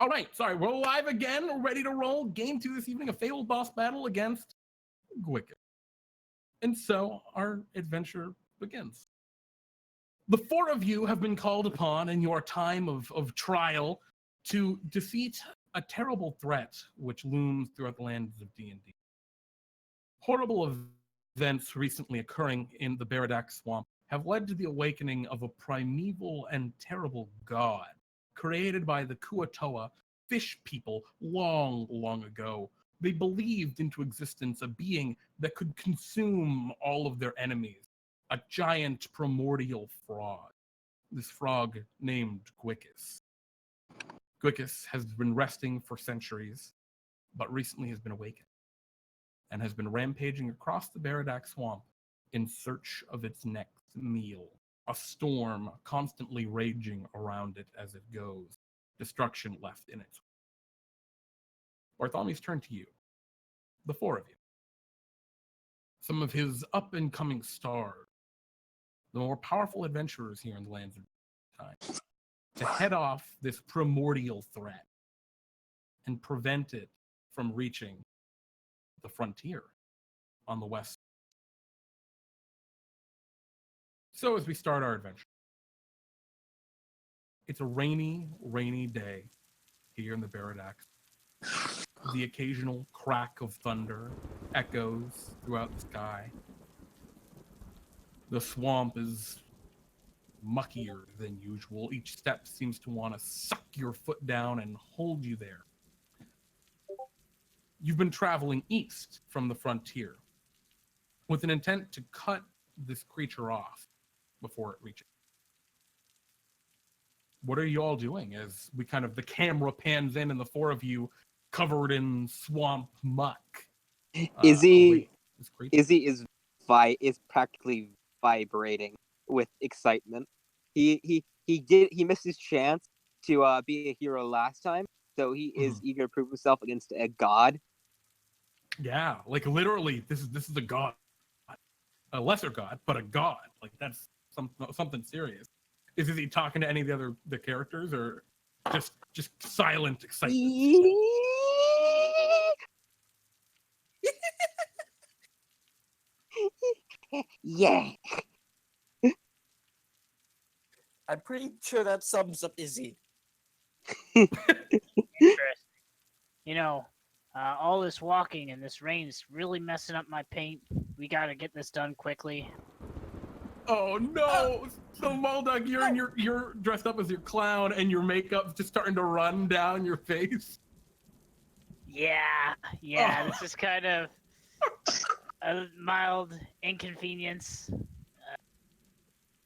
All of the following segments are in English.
All right, sorry, we're live again. We're ready to roll. Game 2 this evening, a Fabled boss battle against Gwicis. And so our adventure begins. The four of you have been called upon in your time of trial to defeat a terrible threat which looms throughout the lands of D&D. Horrible events recently occurring in the Baradac Swamp have led to the awakening of a primeval and terrible god created by the Kuo-toa fish people long, long ago. They believed into existence a being that could consume all of their enemies, a giant primordial frog. This frog named Gwicis. Gwicis has been resting for centuries, but recently has been awakened and has been rampaging across the Baradac Swamp in search of its next meal. A storm constantly raging around it as it goes. Destruction left in its wake. Bartholomew's turn to you, the four of you. Some of his up-and-coming stars, the more powerful adventurers here in the lands of time, to head off this primordial threat and prevent it from reaching the frontier on the west. So as we start our adventure, it's a rainy, rainy day here in the Baradac. The occasional crack of thunder echoes throughout the sky. The swamp is muckier than usual. Each step seems to want to suck your foot down and hold you there. You've been traveling east from the frontier with an intent to cut this creature off before it reaches. What are you all doing as the camera pans in and the four of you covered in swamp muck? Izzy is practically vibrating with excitement. He missed his chance to be a hero last time, so he is eager to prove himself against a god. Yeah, like literally, this is a god, a lesser god, but a god. Like that's something serious. Is he talking to any of the characters, or just silent excitement? Yeah. I'm pretty sure that sums up Izzy. Interesting. You know, all this walking and this rain is really messing up my paint. We gotta get this done quickly. Oh no! So Muldock, you're dressed up as your clown, and your makeup's just starting to run down your face. Yeah. This is kind of a mild inconvenience.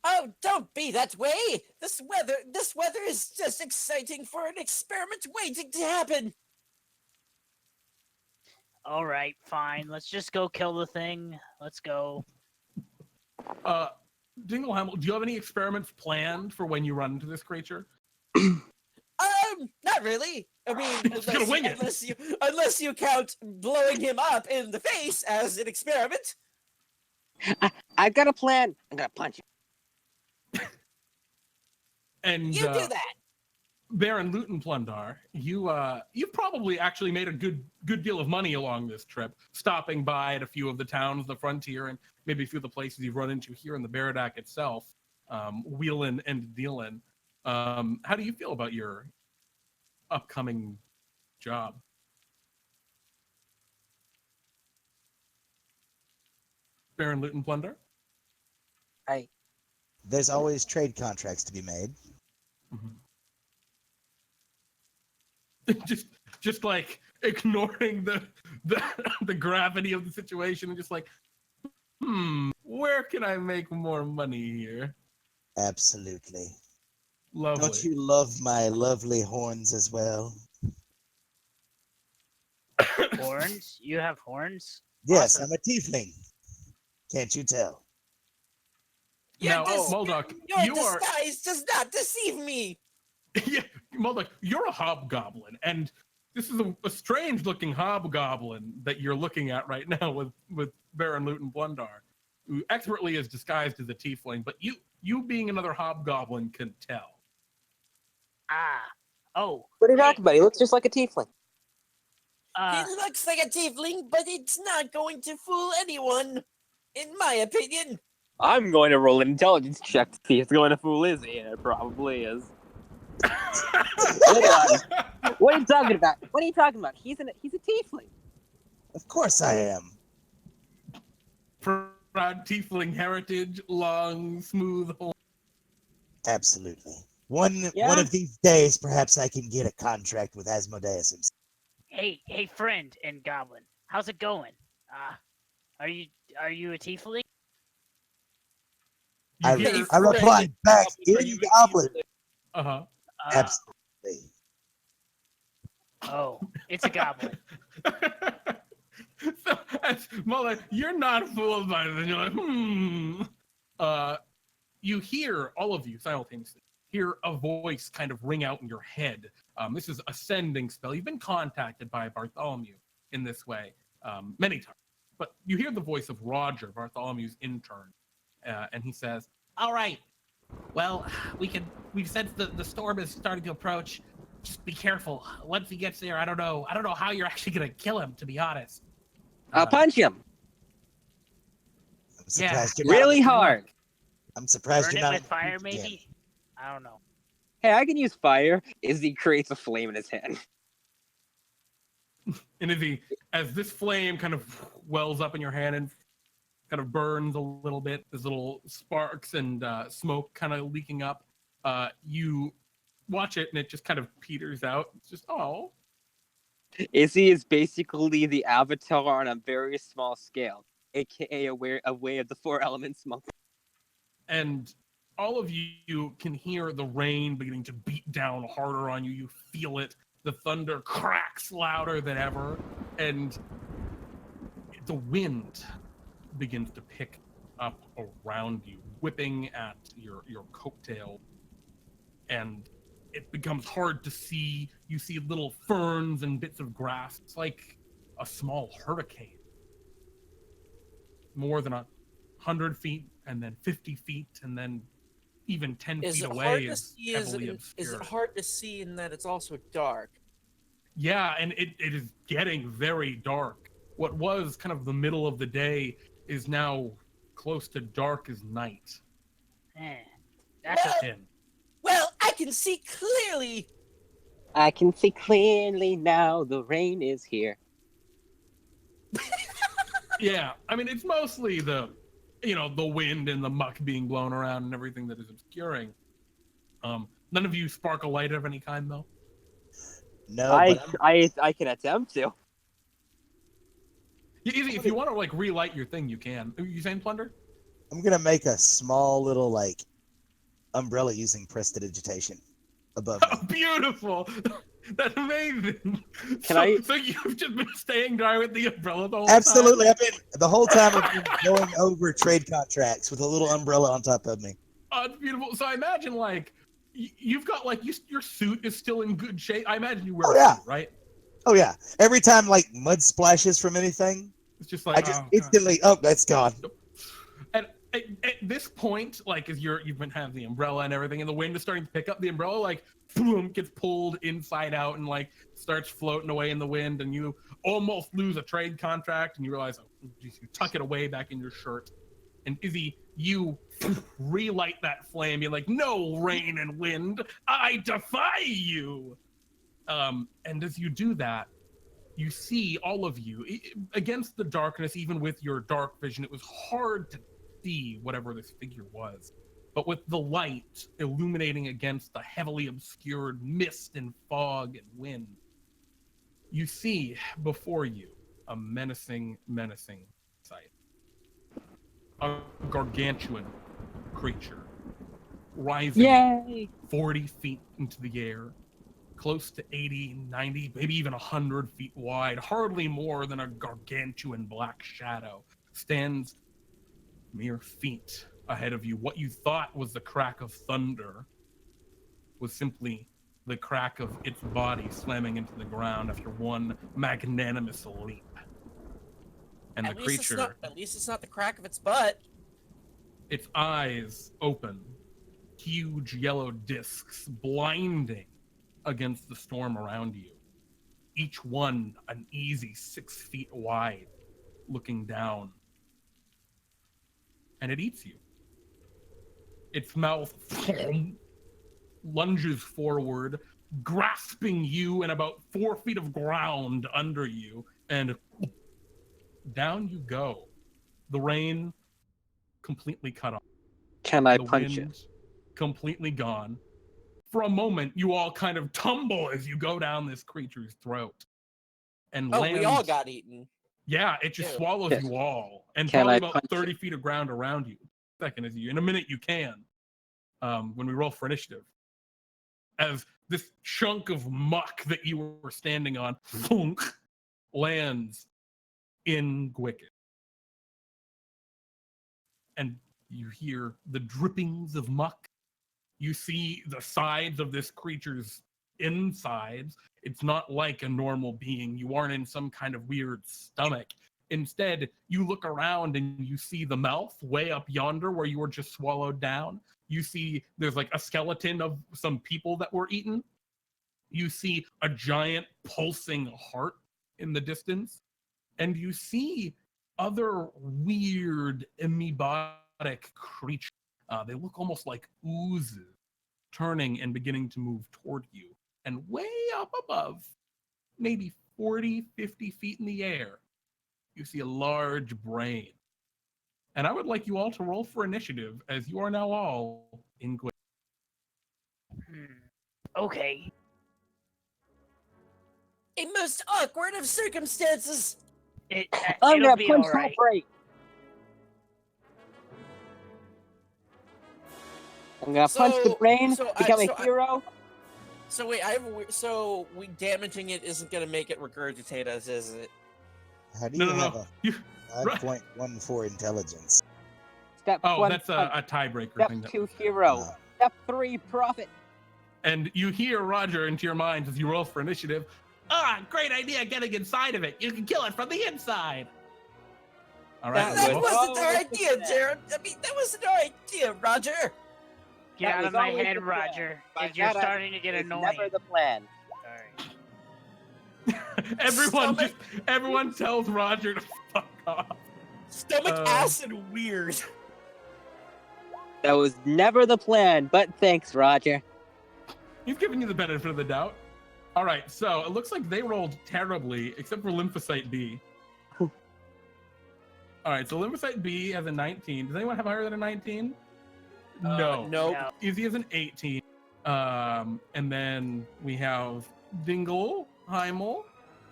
Oh, don't be that way! This weather is just exciting for an experiment waiting to happen. All right, fine. Let's just go kill the thing. Let's go. Dingleheimmel, do you have any experiments planned for when you run into this creature? Not really. I mean, Just gonna wing it. unless you count blowing him up in the face as an experiment. I've got a plan. I'm gonna punch you. And You do that. Baron Loot and Plundar, you've probably actually made a good deal of money along this trip, stopping by at a few of the towns, the frontier, and maybe a few of the places you've run into here in the Baradac itself, wheelin' and dealin'. How do you feel about your upcoming job? Baron Loot and Plunder? There's always trade contracts to be made. just like ignoring the gravity of the situation and just like, where can I make more money here? Absolutely. Lovely. Don't you love my lovely horns as well? Horns? You have horns? Yes, Awesome. I'm a tiefling. Can't you tell? Now, Muldock, Your disguise does not deceive me. Yeah, Muldock, you're a hobgoblin, and this is a strange-looking hobgoblin that you're looking at right now with Baron Loot and Plundar, who expertly is disguised as a tiefling, but you being another hobgoblin can tell. Oh, What are you hey, talking about? He looks just like a tiefling. He looks like a tiefling, but it's not going to fool anyone, in my opinion. I'm going to roll an intelligence check to see if it's going to fool Izzy, and it probably is. What are you talking about? What are you talking about? He's a tiefling. Of course I am. Proud tiefling heritage, long, smooth horn. Absolutely. One Yeah? of these days, perhaps I can get a contract with Asmodeus himself. hey, friend and goblin, how's it going? Are you a tiefling? You hear, I replied back Are in you Goblin. uh-huh. Absolutely. Oh, it's a goblin. So, as Muldock, you're not fooled by this. You're like, you hear, all of you simultaneously, hear a voice kind of ring out in your head. This is ascending spell. You've been contacted by Bartholomew in this way many times. But you hear the voice of Roger, Bartholomew's intern, and he says, "All right, well, we've sensed the storm is starting to approach. Just be careful. Once he gets there, I don't know how you're actually gonna kill him, to be honest." I'll punch him I'm surprised you're really not. hard. I'm surprised Burn you're it not. with fire, again. maybe? I don't know. Hey, I can use fire. Izzy creates a flame in his hand. And as this flame kind of wells up in your hand and kind of burns a little bit, there's little sparks and smoke kind of leaking up. You watch it and it just kind of peters out. It's just, oh. Izzy is basically the avatar on a very small scale, aka a way of the four elements monk. And all of you can hear the rain beginning to beat down harder on you. You feel it. The thunder cracks louder than ever. And the wind begins to pick up around you, whipping at your coattail. And it becomes hard to see. You see little ferns and bits of grass. It's like a small hurricane. More than 100 feet, and then 50 feet, and then even 10 feet away is heavily obscured. Is it hard to see in that it's also dark? Yeah, and it is getting very dark. What was kind of the middle of the day is now close to dark as night. That's Well, a Well, I can see clearly. I can see clearly now. The rain is here. Yeah, I mean, it's mostly the wind and the muck being blown around and everything that is obscuring. None of you spark a light of any kind, though? No, I can attempt to. Easy, if you want to like relight your thing, you can. Are you saying Plunder? I'm gonna make a small little like umbrella using prestidigitation above me. Oh, beautiful! That's amazing. Can So you've just been staying dry with the umbrella the whole Absolutely, time? I've been the whole time I've been going over trade contracts with a little umbrella on top of me. Oh, it's beautiful. So I imagine like you've got like your suit is still in good shape. I imagine you wear a suit, right? Oh yeah. Every time like mud splashes from anything, It's just like I just instantly that's gone. And at this point, like as you've been having the umbrella and everything, and the wind is starting to pick up, the umbrella like boom gets pulled inside out and like starts floating away in the wind, and you almost lose a trade contract, and you realize, oh, geez, you tuck it away back in your shirt. And Izzy, you relight that flame. You're like, no rain and wind, I defy you. And as you do that, you see all of you against the darkness. Even with your dark vision, it was hard to see whatever this figure was. But with the light illuminating against the heavily obscured mist and fog and wind, you see before you a menacing sight. A gargantuan creature rising 40 feet into the air, close to 80, 90, maybe even 100 feet wide, hardly more than a gargantuan black shadow, stands mere feet ahead of you. What you thought was the crack of thunder was simply the crack of its body slamming into the ground after one magnanimous leap. And the creature, At least it's not the crack of its butt. its eyes open, huge yellow discs, blinding, against the storm around you. Each one an easy 6 feet wide, looking down. And it eats you. Its mouth lunges forward, grasping you and about 4 feet of ground under you, and down you go. The rain completely cut off. Can I The punch wind it? completely gone. For a moment, you all kind of tumble as you go down this creature's throat. And Oh, land, we all got eaten. Yeah, it just Ew. swallows Yes. you all. And Can probably I about punch 30 feet of ground around you. Second is you. In a minute you can. When we roll for initiative. As this chunk of muck that you were standing on thunk, lands in Gwicis. And you hear the drippings of muck. You see the sides of this creature's insides. It's not like a normal being. You aren't in some kind of weird stomach. Instead, you look around and you see the mouth way up yonder where you were just swallowed down. You see there's like a skeleton of some people that were eaten. You see a giant pulsing heart in the distance. And you see other weird amoebatic creatures. They look almost like oozes, turning and beginning to move toward you. And way up above, maybe 40, 50 feet in the air, you see a large brain. And I would like you all to roll for initiative, as you are now all in Gwicis. Okay. A most awkward of circumstances. I'm It'll gonna be punch all that right. brain. I'm gonna punch the brain, become a hero. So wait, we damaging it isn't gonna make it regurgitate us, is it? How do you have No. a 5.14 intelligence? Step Oh, 1, that's punch. a tiebreaker Step thing. 2, hero. Step 3, profit. And you hear Roger into your mind as you roll for initiative. Great idea getting inside of it. You can kill it from the inside. All right. That was wasn't our always idea, the plan. Jared. I mean, that wasn't our idea, Roger. Get That out was of my always head, the plan. Roger. By You're that I starting to get It's annoying. never the plan. Sorry. everyone tells Roger to fuck off. Stomach acid weird. That was never the plan, but thanks, Roger. He's giving you the benefit of the doubt. All right, so it looks like they rolled terribly, except for Lymphocyte B. All right, so Lymphocyte B has a 19. Does anyone have higher than a 19? No. Nope. No. Izzy has an 18. And then we have Dingleheimmel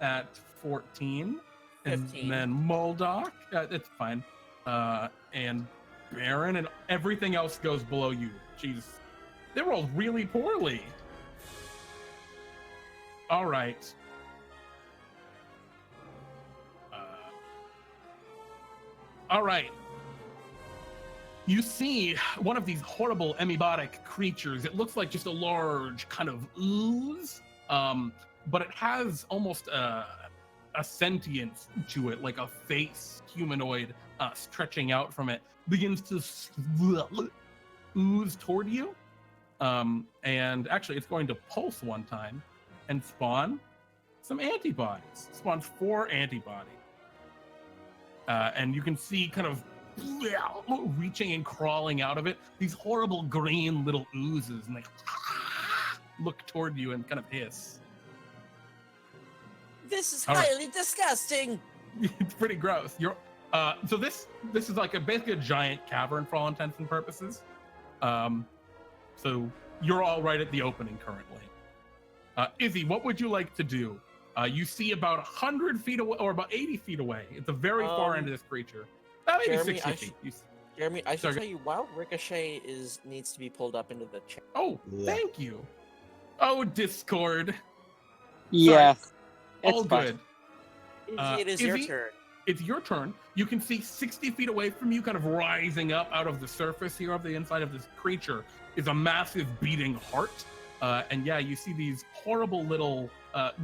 at 14. 15. And then Muldock, it's fine. And Baron, and everything else goes below you. Jeez. They rolled really poorly. All right. All right. You see one of these horrible amoebatic creatures. It looks like just a large kind of ooze, but it has almost a sentience to it, like a face, humanoid, stretching out from it, begins to ooze toward you. And actually, it's going to pulse one time and spawn some antibodies. Spawns 4 antibodies. And you can see kind of reaching and crawling out of it these horrible green little oozes, and they look toward you and kind of hiss. This is All right. highly disgusting. It's pretty gross. So this is like basically a giant cavern for all intents and purposes. So you're all right at the opening currently. Izzy, what would you like to do? You see about 100 feet away, or about 80 feet away, at the very far end of this creature. Maybe Jeremy, 60 feet. Jeremy, I should Sorry. tell you, Wild Ricochet needs to be pulled up into the chair. Oh, Yeah. thank you. Oh, Discord. Yes. All It's fine. good. Izzy, it is your Izzy? turn. It's your turn. You can see 60 feet away from you, kind of rising up out of the surface here of the inside of this creature, is a massive beating heart. And yeah, you see these horrible little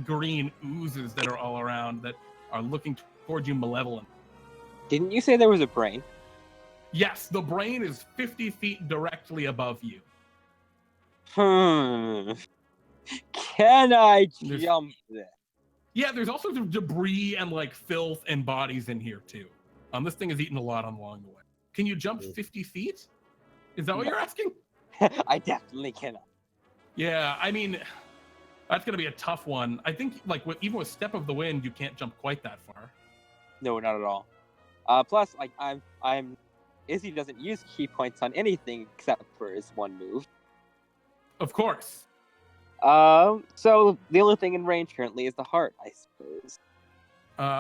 green oozes that are all around that are looking towards you malevolent. Didn't you say there was a brain? Yes, the brain is 50 feet directly above you. Can Can I There's- jump this? Yeah, there's all sorts of debris and like filth and bodies in here too. This thing has eaten a lot along the way. Can you jump 50 feet? Is that what No. you're asking? I definitely cannot. Yeah, I mean, that's gonna be a tough one. I think like even with Step of the Wind, you can't jump quite that far. No, not at all. Plus, like I'm Izzy doesn't use key points on anything except for his one move. Of course. So the only thing in range currently is the heart, I suppose.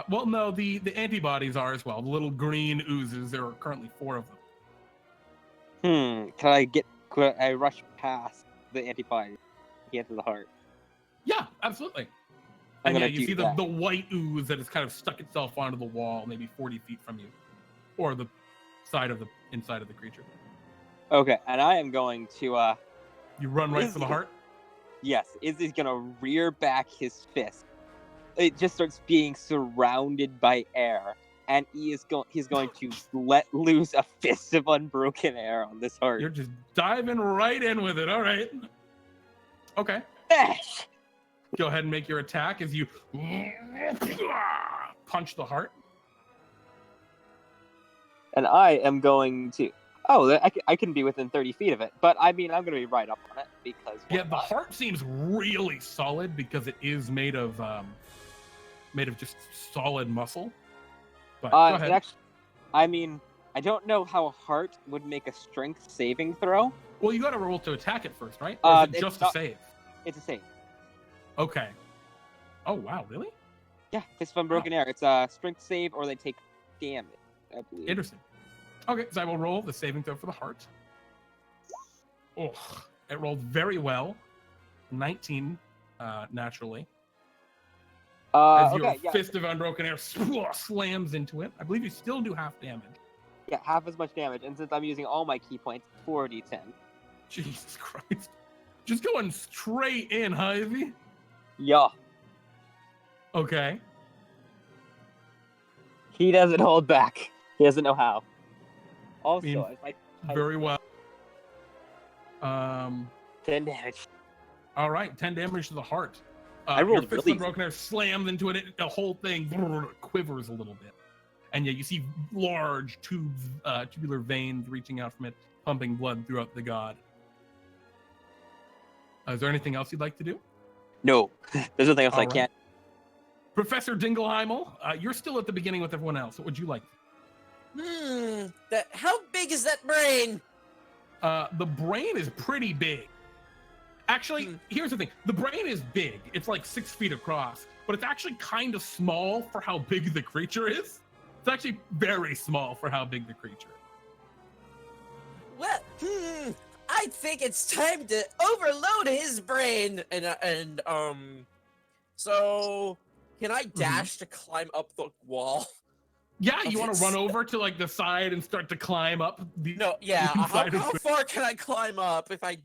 Well, no, the antibodies are as well. The little green oozes. There are currently 4 of them. Could I rush past the antibody, get to the heart? Yeah, absolutely. I'm And yeah, gonna you do see that. the white ooze that has kind of stuck itself onto the wall, maybe 40 feet from you, or the inside of the creature. Okay, and I am going to You run right for the Izzy. heart. Yes, Izzy's gonna rear back his fist. It just starts being surrounded by air, and he's going to let loose a fist of unbroken air on this heart. You're just diving right in with it. All right. Okay. Bash! Go ahead and make your attack as you punch the heart. And I am going to. Oh, I can be within 30 feet of it, but I mean, I'm going to be right up on it because. Yeah, the heart seems really solid because it is made of just solid muscle. But go ahead. Actually, I mean, I don't know how a heart would make a strength saving throw. Well, you got to roll to attack it first, right? Or is it it's just not- a save? It's a save. Okay. Oh wow, really? Yeah, Fist of Unbroken Air. It's a strength save, or they take damage, I believe. Interesting. Okay, so I will roll the saving throw for the heart. Oh, it rolled very well. 19, naturally. As your Okay, yeah. Fist of Unbroken Air slams into it. I believe you still do half damage. Yeah, half as much damage, and since I'm using all my key points, 4d10. Jesus Christ. Just going straight in, huh, Izzy? Yeah. Okay. He doesn't hold back. He doesn't know how. Also, mean, if I Very well. 10 damage. All right, 10 damage to the heart. I rolled your Fist really of Unbroken Air slams into it. The whole thing quivers a little bit. And yeah, you see large tubes, tubular veins reaching out from it, pumping blood throughout the god. Is there anything else you'd like to do? No, there's nothing else All I right. can't. Professor Dingleheimmel, you're still at the beginning with everyone else. What would you like? How big is that brain? The brain is pretty big. Actually, here's the thing. The brain is big. It's like 6 feet across, but it's actually kind of small for how big the creature is. It's actually very small for how big the creature is. Well, I think it's time to overload his brain. So can I dash to climb up the wall? Yeah, you want to run over to like the side and start to climb up the No, yeah. How inside of the- far can I climb up if I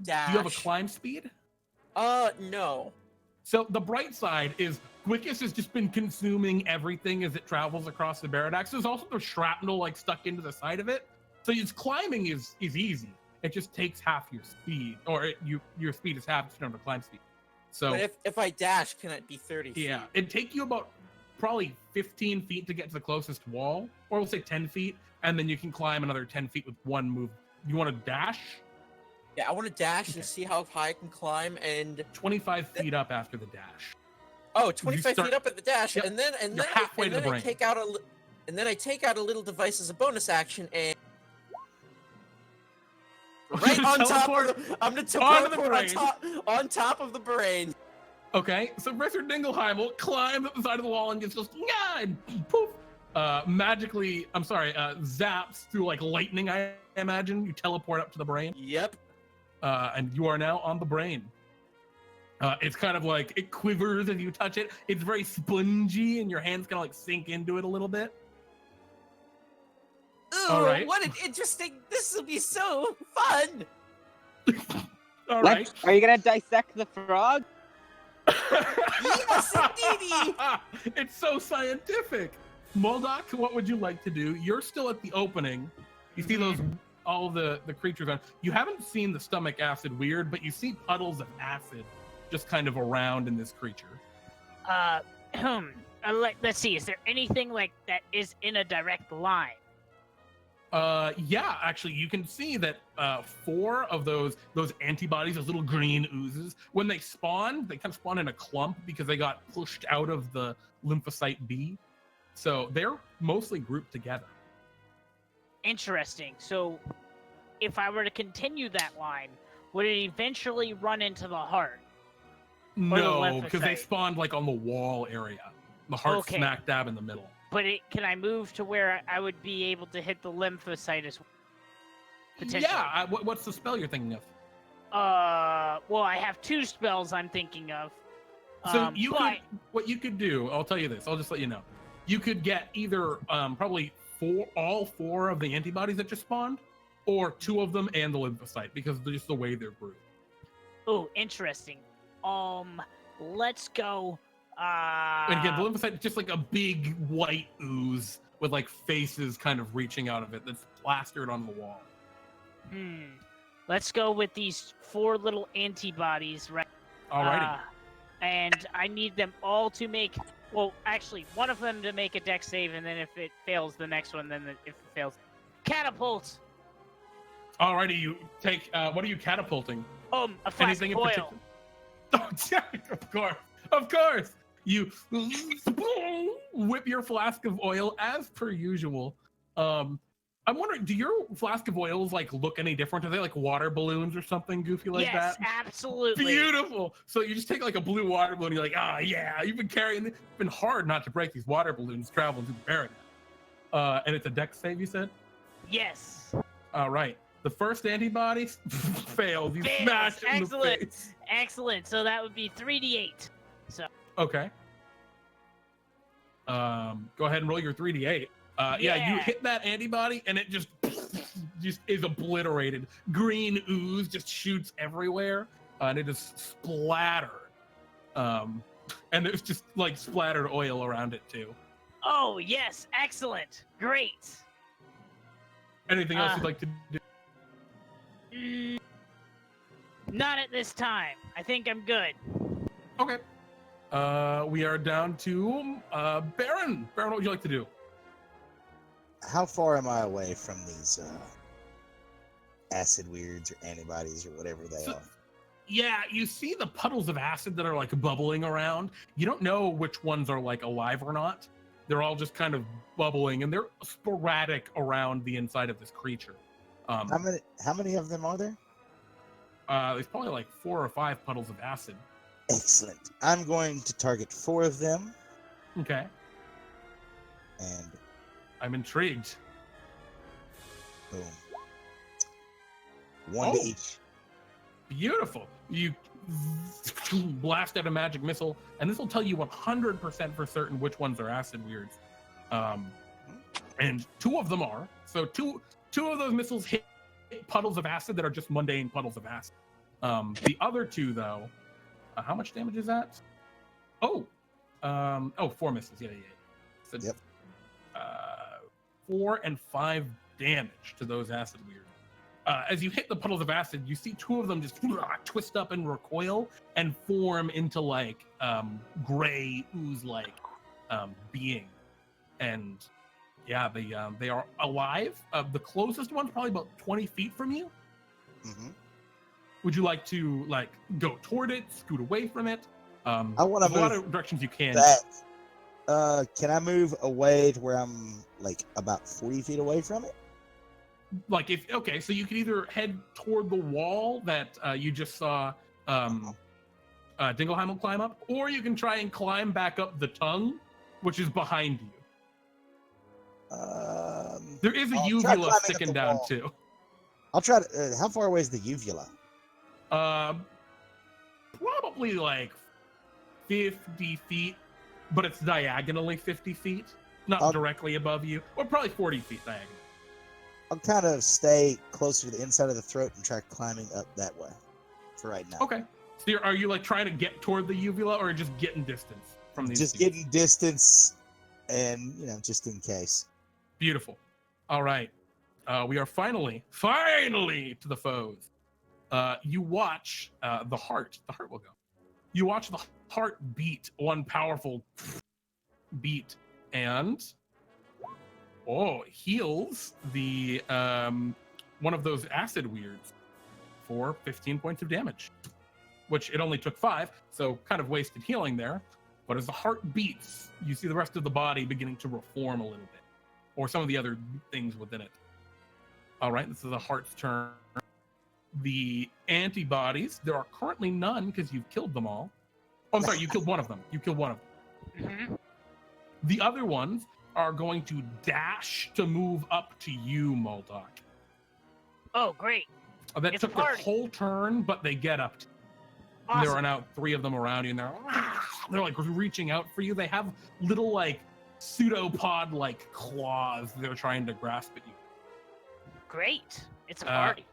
dash? Do you have a climb speed? No. So the bright side is Gwicis has just been consuming everything as it travels across the Baradac. So there's also the shrapnel like stuck into the side of it. So its climbing is easy. It just takes half your speed, or your speed is half the climb speed. So But if I dash, can it be 30 feet? yeah, it'd take you about probably 15 feet to get to the closest wall, or we'll say 10 feet, and then you can climb another 10 feet with one move. You want to dash? Yeah, I want to dash and see how high I can climb, and 25 feet up after the dash. 25 start- feet up at the dash, Yep, and then you're halfway to the I brain. take out I take out a little device as a bonus action, and right on top of the, I'm gonna teleport on top of the brain. Okay, so Professor Dingleheimmel climbs up the side of the wall and just goes, yeah, and poof, magically, zaps through like lightning, I imagine. You teleport up to the brain, Yep. and you are now on the brain. It's kind of like, it quivers as you touch it. It's very spongy, and your hands kind of like sink into it a little bit. Ooh, All right. what an interesting, this will be so fun. All right. Are you gonna dissect the frog? Yes, indeedy. It's so scientific. Muldock, what would you like to do? You're still at the opening. You see those, all the creatures on. You haven't seen the stomach acid weird, but you see puddles of acid just kind of around in this creature. Let's see. Is there anything like that is in a direct line? Yeah, actually, you can see that 4 of those antibodies, those little green oozes, when they spawn, they kind of spawn in a clump because they got pushed out of the lymphocyte B. So they're mostly grouped together. Interesting. So, if I were to continue that line, would it eventually run into the heart? No, because they spawned like on the wall area. The heart's Okay. smack dab in the middle. But can I move to where I would be able to hit the lymphocyte as well? Potentially. Yeah, what's the spell you're thinking of? Well, I have 2 spells I'm thinking of. So what you could do, I'll tell you this, I'll just let you know. You could get either probably all 4 of the antibodies that just spawned, or 2 of them and the lymphocyte, because they're just the way they're grouped. Oh, interesting. Let's go. And again, the lymphocyte is just like a big white ooze with like faces kind of reaching out of it that's plastered on the wall. Let's go with these 4 little antibodies, right? Alrighty. And I need them all to make. Well, actually, one of them to make a dex save, and then if it fails, the next one. Then if it fails, catapult. Alrighty, you take. What are you catapulting? A flask Anything of in oil. particular? Oh, yeah, of course. You whip your flask of oil as per usual. I'm wondering, do your flask of oils like look any different? Are they like water balloons or something goofy like that? Yes, absolutely. Beautiful. So you just take like a blue water balloon. You're like, yeah, you've been carrying. It's been hard not to break these water balloons traveling through the barrier. And it's a dex save, you said? Yes. All right. The first antibody fails. You smash it in the face. Excellent. So that would be 3d8. So. Okay. Go ahead and roll your 3d8. Yeah, you hit that antibody and it just is obliterated. Green ooze just shoots everywhere, and it is splattered. And there's just like splattered oil around it too. Oh yes, excellent, great. Anything else you'd like to do? Not at this time. I think I'm good. Okay. We are down to Baron. Baron, what would you like to do? How far am I away from these acid weirds or antibodies or whatever they are? Yeah, you see the puddles of acid that are like bubbling around. You don't know which ones are like alive or not. They're all just kind of bubbling, and they're sporadic around the inside of this creature. How many of them are there? There's probably like 4 or 5 puddles of acid. Excellent. I'm going to target 4 of them. Okay. And I'm intrigued. boom. 1 to each. Beautiful. You blast out a magic missile, and this will tell you 100% for certain which ones are acid weirds. And 2 of them are. So two of those missiles hit puddles of acid that are just mundane puddles of acid. The other 2, though, how much damage is that? 4 missiles. Yeah. So, yep. 4 and 5 damage to those acid weirds. As you hit the puddles of acid, you see 2 of them just twist up and recoil and form into like gray ooze-like being. And yeah, they are alive. The closest one's probably about 20 feet from you. Mm-hmm. Would you like to like go toward it, scoot away from it? I want to move. A lot of directions you can. Can I move away to where I'm like about 40 feet away from it? Like so you could either head toward the wall that you just saw Dingleheimmel climb up, or you can try and climb back up the tongue, which is behind you. There is a uvula sticking down too. I'll try to. How far away is the uvula? Probably like 50 feet, but it's diagonally 50 feet, not directly above you, or probably 40 feet diagonal. I'll kind of stay closer to the inside of the throat and try climbing up that way for right now. Okay. So are you like trying to get toward the uvula, or just getting distance from these? Just getting distance, and just in case. Beautiful. All right. We are finally to the foes. You watch the heart. The heart will go. You watch the heart beat one powerful beat, and heals the one of those acid weirds for 15 points of damage, which it only took 5, so kind of wasted healing there. But as the heart beats, you see the rest of the body beginning to reform a little bit, or some of the other things within it. All right, this is the heart's turn. The antibodies, there are currently none because you've killed them all. Oh, I'm sorry, you killed one of them. Mm-hmm. The other ones are going to dash to move up to you, Muldock. Oh, great. That It's took a their party. whole turn, but they get up to you. Awesome. There are now 3 of them around you, and they're like reaching out for you. They have little like pseudopod like claws they're trying to grasp at you. Great. It's a party.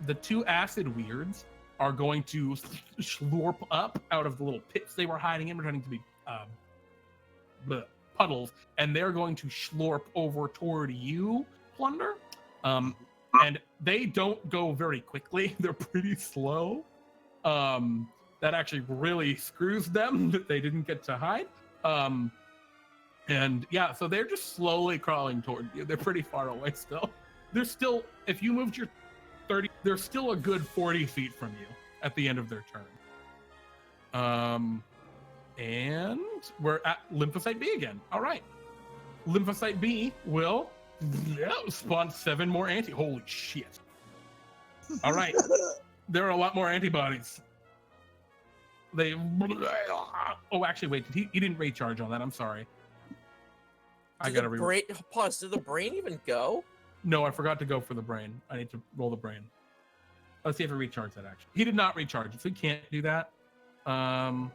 The 2 acid weirds are going to slurp up out of the little pits they were hiding in, pretending to be puddles, and they're going to slurp over toward you, Plunder. And they don't go very quickly. They're pretty slow. That actually really screws them that they didn't get to hide. And yeah, so they're just slowly crawling toward you. They're pretty far away still. They're still, if you moved your 30, they're still a good 40 feet from you at the end of their turn. And we're at Lymphocyte B again. All right. Lymphocyte B will spawn 7 more holy shit. All right. There are a lot more antibodies. Oh, actually, wait. He didn't recharge on that. I'm sorry. I gotta pause. Did the brain even go? No, I forgot to go for the brain. I need to roll the brain. Let's see if it recharged that, actually. He did not recharge it, so he can't do that. All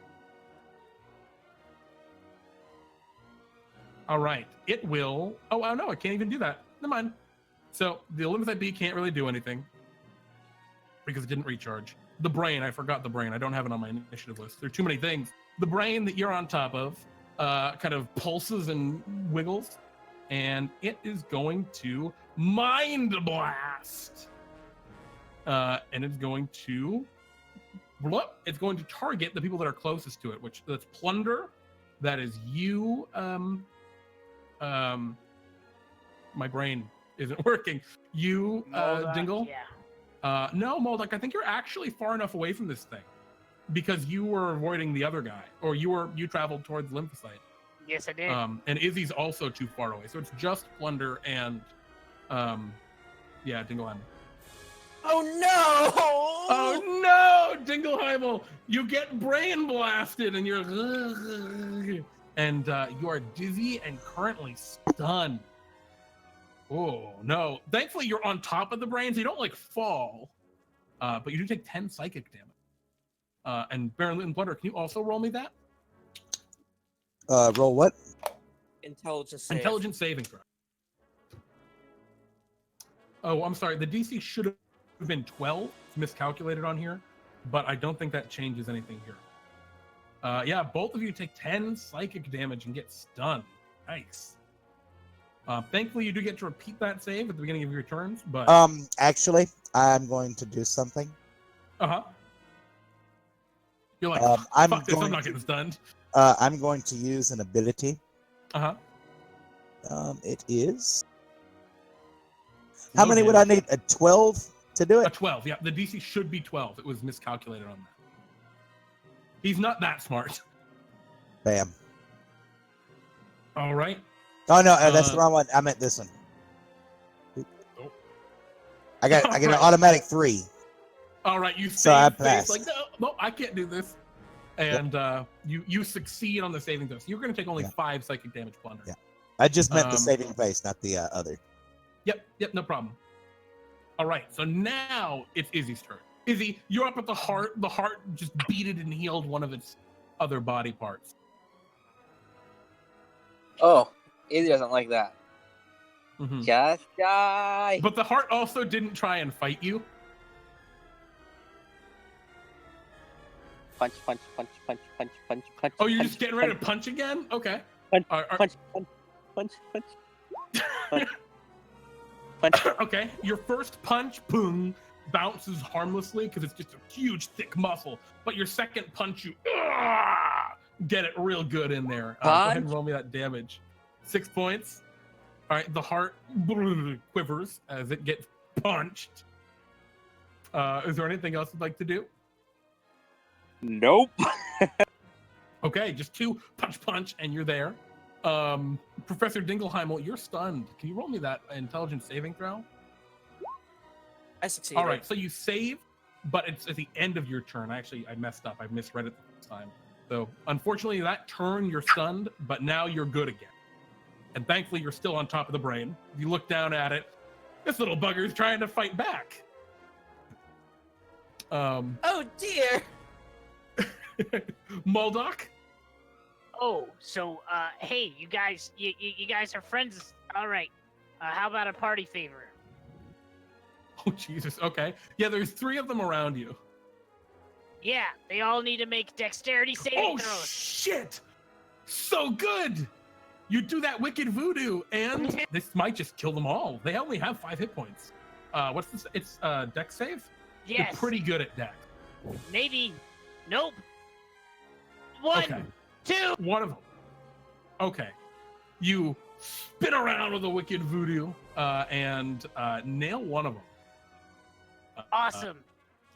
right. It will... Oh, no, it can't even do that. Never mind. So the Lymphocyte B can't really do anything because it didn't recharge. The brain, I forgot the brain. I don't have it on my initiative list. There are too many things. The brain that you're on top of kind of pulses and wiggles, and it is going to Mind Blast. And it's going to... It's going to target the people that are closest to it, which that's Plunder. That is you. My brain isn't working. You, Muldock, Dingle. Yeah. No, Muldock, I think you're actually far enough away from this thing because you were avoiding the other guy, or you traveled towards Lymphocyte. Yes, I did. And Izzy's also too far away, so it's just Plunder and Dingleheimmel. Oh no! Oh no, Dingleheimmel! You get brain blasted, and you're and you are dizzy and currently stunned. Oh no! Thankfully, you're on top of the brain, so you don't like fall, but you do take 10 psychic damage. And Baron and Plunder, can you also roll me that? Roll what? Intelligence save. Intelligence saving throw. Oh, I'm sorry. The DC should have been 12. It's miscalculated on here, but I don't think that changes anything here. Yeah, both of you take 10 psychic damage and get stunned. Nice. Thankfully, you do get to repeat that save at the beginning of your turns, but... Actually, I'm going to do something. Uh-huh. You're like, I'm fuck this, I'm going not getting stunned. I'm going to use an ability. Uh-huh. It is... How many would I need? A 12 to do A it? 12, yeah. The DC should be 12. It was miscalculated on that. He's not that smart. Bam. All right. Oh, no, that's the wrong one. I meant this one. I got an automatic 3. All right, you So I save face passed. like, no, I can't do this. And you succeed on the saving throw. So you're going to take only 5 psychic damage, Plunder. Yeah. I just meant the saving face, not the other. Yep, no problem. All right, so now it's Izzy's turn. Izzy, you're up at the heart. The heart just beated and healed one of its other body parts. Oh, Izzy doesn't like that. Mhm. Just die. But the heart also didn't try and fight you. Punch, punch, punch, punch, punch, punch, punch. Oh, you're punch, just getting ready to punch, punch again? Okay. Punch, All right. punch, punch, punch, punch, punch, punch. Okay, your first punch, boom, bounces harmlessly because it's just a huge, thick muscle. But your second punch, you get it real good in there. Go ahead and roll me that damage. 6 points. All right, the heart quivers as it gets punched. Is there anything else you'd like to do? Nope. Okay, just 2 punch, and you're there. Professor Dingleheimmel, you're stunned. Can you roll me that intelligence saving throw? I succeeded. All right, so you save, but it's at the end of your turn. I messed up. I misread it this time. So unfortunately, that turn you're stunned, but now you're good again. And thankfully, you're still on top of the brain. You look down at it. This little bugger's trying to fight back. Oh dear. Muldock? Oh, so hey, you guys are friends. All right. How about a party favor? Oh Jesus. Okay. Yeah, there's 3 of them around you. Yeah, they all need to make dexterity saving Oh throws. shit! So good. You do that wicked voodoo, and this might just kill them all. They only have 5 hit points. What's this? It's dex save. Yes. You're pretty good at dex. Maybe. Nope. 1, Okay. 2. One of them. Okay. You spin around with a wicked voodoo and nail one of them. Awesome.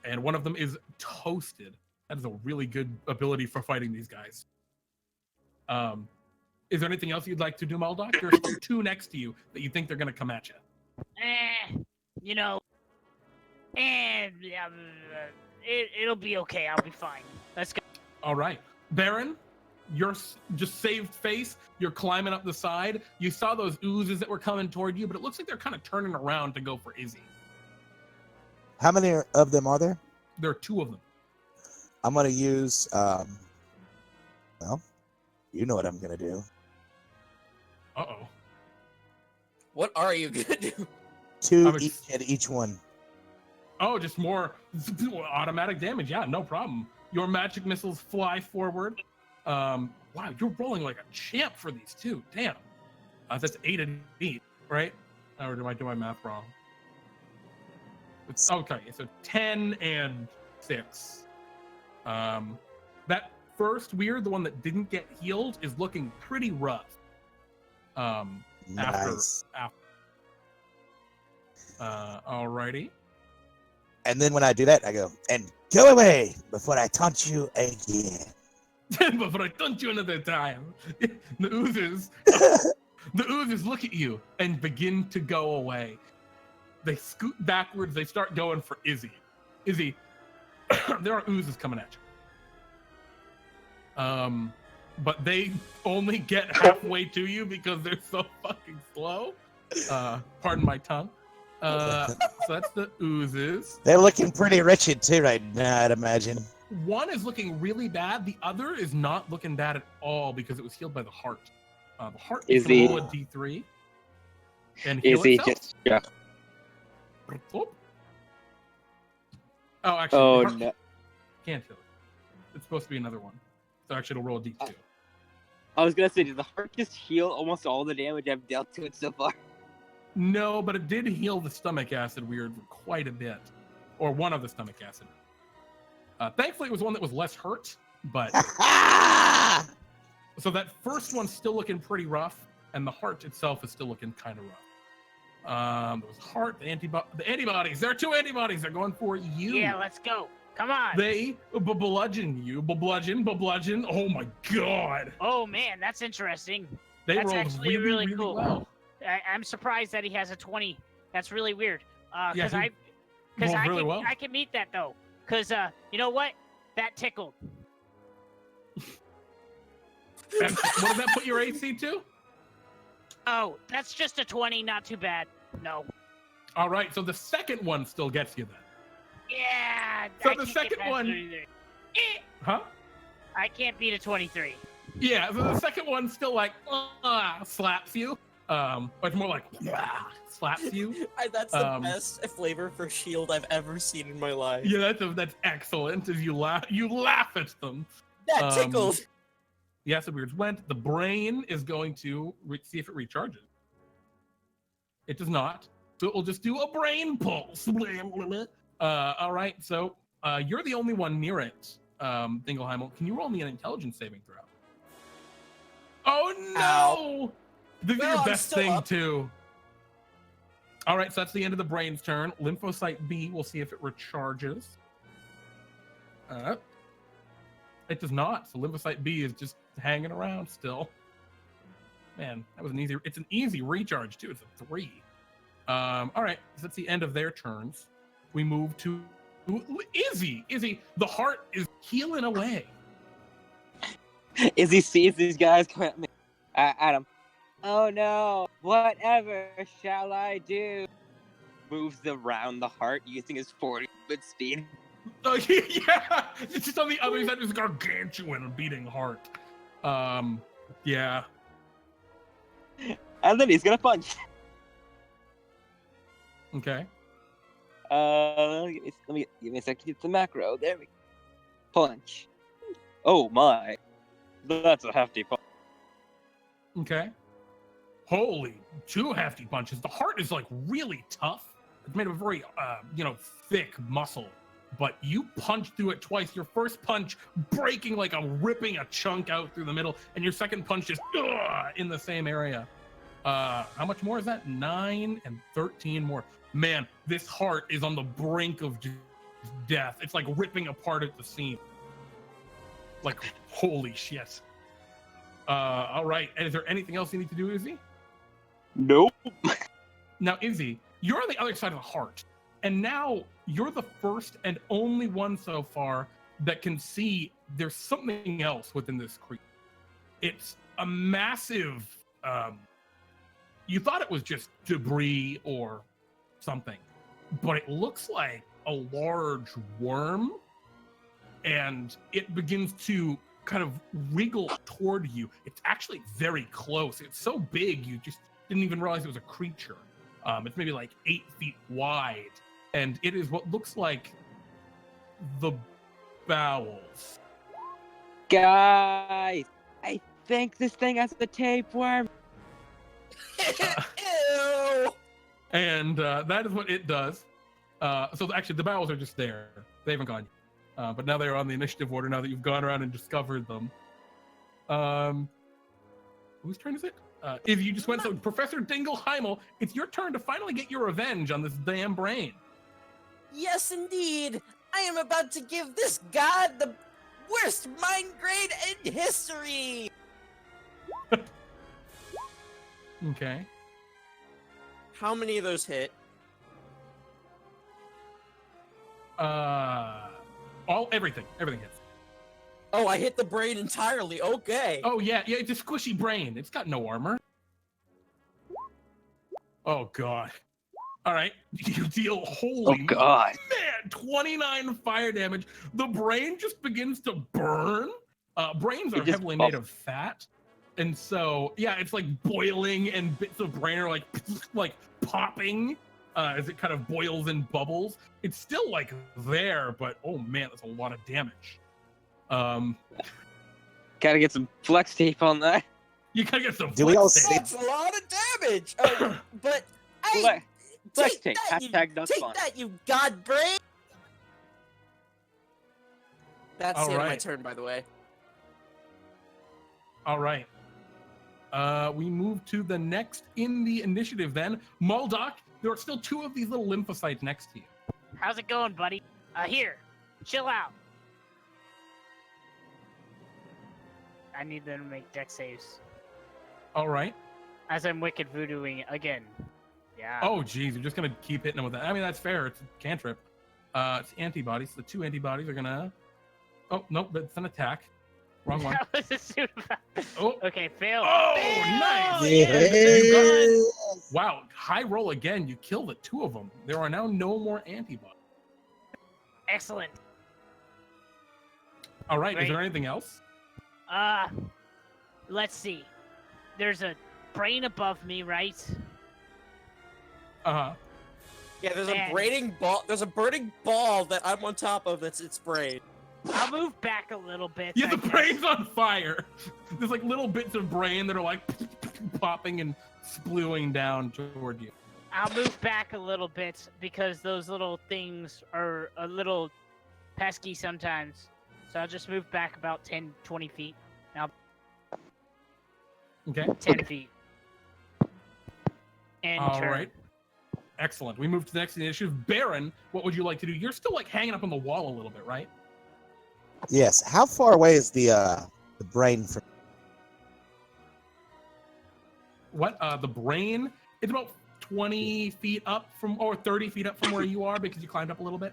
And one of them is toasted. That is a really good ability for fighting these guys. Is there anything else you'd like to do, Muldock? There's 2 next to you that you think they're going to come at you. You know, and it'll be okay. I'll be fine. Let's go. All right. Baron, you're just saved face. You're climbing up the side. You saw those oozes that were coming toward you, but it looks like they're kind of turning around to go for Izzy. How many of them are there? There are 2 of them. I'm going to use, well, you know what I'm going to do. Uh-oh. What are you gonna do? 2 each at each one. Oh, just more automatic damage. Yeah, no problem. Your magic missiles fly forward. Wow, you're rolling like a champ for these 2. Damn. That's 8 and 8, right? Or do I do my math wrong? It's okay. So 10 and 6. That first weird, the one that didn't get healed, is looking pretty rough. Nice. Alrighty. And then when I do that, I go, and go away before I taunt you again. Before I taunt you another time. The oozes look at you and begin to go away. They scoot backwards. They start going for Izzy. Izzy, there are oozes coming at you. But they only get halfway to you because they're so fucking slow. Pardon my tongue. So that's the oozes. They're looking pretty wretched too right now, I'd imagine. One is looking really bad. The other is not looking bad at all because it was healed by the heart. The heart is Izzy. roll a D3 and heal Izzy itself. just yeah. Oh, actually, Oh the heart no. can't heal it. It's supposed to be another one. So actually, it'll roll a D2. I was gonna say, did the heart just heal almost all the damage I've dealt to it so far? No, but it did heal the stomach acid weird quite a bit. Or one of the stomach acid. Thankfully, it was one that was less hurt, but... So that first one's still looking pretty rough, and the heart itself is still looking kind of rough. There was heart, the antibodies. There are 2 antibodies. They're going for you. Yeah, let's go. Come on. They bludgeon you. Bludgeon. Oh my god. Oh man, that's interesting. They That's rolled actually really cool. well. I'm surprised that he has a 20. That's really weird. Yeah, Because rolled I really can well. I can meet that though. Because you know what? That tickled. And what did that put your AC to? Oh, that's just a 20. Not too bad. No. All right, so the second one still gets you then. Yeah. So I the can't get second past one- 23. Huh? I can't beat a 23. Yeah, so the second one still like slaps you. But it's more like slaps you. That's the best flavor for shield I've ever seen in my life. Yeah, that's excellent. As you laugh at them. That tickled. Yes, the weirds went. The brain is going to see if it recharges. It does not. So it will just do a brain pulse. All right, so you're the only one near it, Dingleheimmel. Can you roll me an intelligence saving throw? Oh no! Ow. This is Well, your I'm best still thing up. too. All right, so that's the end of the brain's turn. Lymphocyte B, we'll see if it recharges. It does not. So lymphocyte B is just hanging around still. Man, that was an easy. It's an easy recharge too. It's a 3. All right, so that's the end of their turns. We move to Izzy. Izzy, the heart is healing away. Izzy sees these guys coming at me. At him. Oh no! Whatever shall I do? Moves around the heart using his 40-foot speed. Oh yeah, it's just on the other side. There's a gargantuan beating heart. Yeah. And then he's gonna punch. Okay. Give me a second to get the macro. There we go. Punch. Oh my. That's a hefty punch. Okay. Holy, 2 hefty punches. The heart is like really tough. It's made of a very, thick muscle. But you punch through it twice. Your first punch breaking like ripping a chunk out through the middle, and your second punch just in the same area. How much more is that? 9 and 13 more. Man, this heart is on the brink of death. It's like ripping apart at the seam. Like, holy shit. All right. And is there anything else you need to do, Izzy? Nope. Now, Izzy, you're on the other side of the heart. And now you're the first and only one so far that can see there's something else within this creature. It's a massive, you thought it was just debris or something, but it looks like a large worm, and it begins to kind of wriggle toward you. It's actually very close. It's so big, you just didn't even realize it was a creature. It's maybe like 8 feet wide, and it is what looks like the bowels. Guys, I think this thing has a tapeworm. Ew. And that is what it does. So actually, the bowels are just there. They haven't gone yet. But now they're on the initiative order, now that you've gone around and discovered them. Whose turn is it? If you just went, so Professor Dingleheimmel, it's your turn to finally get your revenge on this damn brain. Yes, indeed. I am about to give this god the worst mind grade in history. Okay. How many of those hit? Everything hits. Oh, I hit the brain entirely. Okay. Oh yeah, it's a squishy brain. It's got no armor. Oh god. All right, you deal holy Oh god. man, 29 fire damage. The brain just begins to burn. Brains are heavily made of fat, and so yeah, it's like boiling, and bits of brain are like popping as it kind of boils and bubbles. It's still like there, but oh man, that's a lot of damage. Gotta get some flex tape on that. You gotta get some. Do we all flex see- tape. That's a lot of damage. But I Flex take tape. that, you, Hashtag not take fun. that, you god brain. That's All the end of my right. turn, by the way. All right. We move to the next in the initiative then. Muldock, there are still 2 of these little lymphocytes next to you. How's it going, buddy? Here, chill out. I need them to make deck saves. All right. As I'm wicked voodooing again. Yeah. Oh, geez, you're just going to keep hitting them with that. I mean, that's fair. It's a cantrip. It's antibodies. The 2 antibodies are going to... Oh, nope, that's an attack. Wrong one. That was a super... Oh. Okay, fail. Oh, Fail! nice. Yes. Wow, high roll again. You kill the 2 of them. There are now no more antibodies. Excellent. All right, Great. is there anything else? Let's see. There's a brain above me, right? Uh-huh. Yeah, there's a Man. burning ball. There's a burning ball that I'm on top of. That's its brain. I'll move back a little bit. Yeah, I the guess. brain's on fire. There's like little bits of brain that are like popping and spluing down toward you. I'll move back a little bit because those little things are a little pesky sometimes. So I'll just move back about 10, 20 feet. Okay. 10 feet. And All turn. right. Excellent. We move to the next initiative. Baron, what would you like to do? You're still like hanging up on the wall a little bit, right? Yes. How far away is the brain from? What? The brain? It's about 20 feet up from, or 30 feet up from where you are because you climbed up a little bit.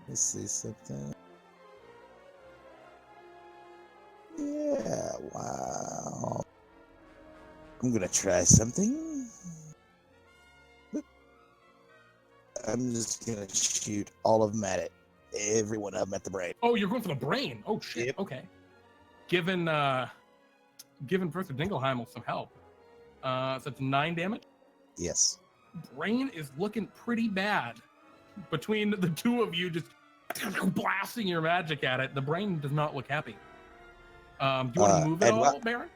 Let's see something. Yeah. Wow. I'm gonna try something. I'm just gonna shoot all of them at it. Every one of them at the brain. Oh, you're going for the brain. Oh shit. Yep. Okay. Given Professor Dingleheimmel some help. So it's 9 damage. Yes. Brain is looking pretty bad. Between the two of you just blasting your magic at it, the brain does not look happy. Do you want to move at all, Baron?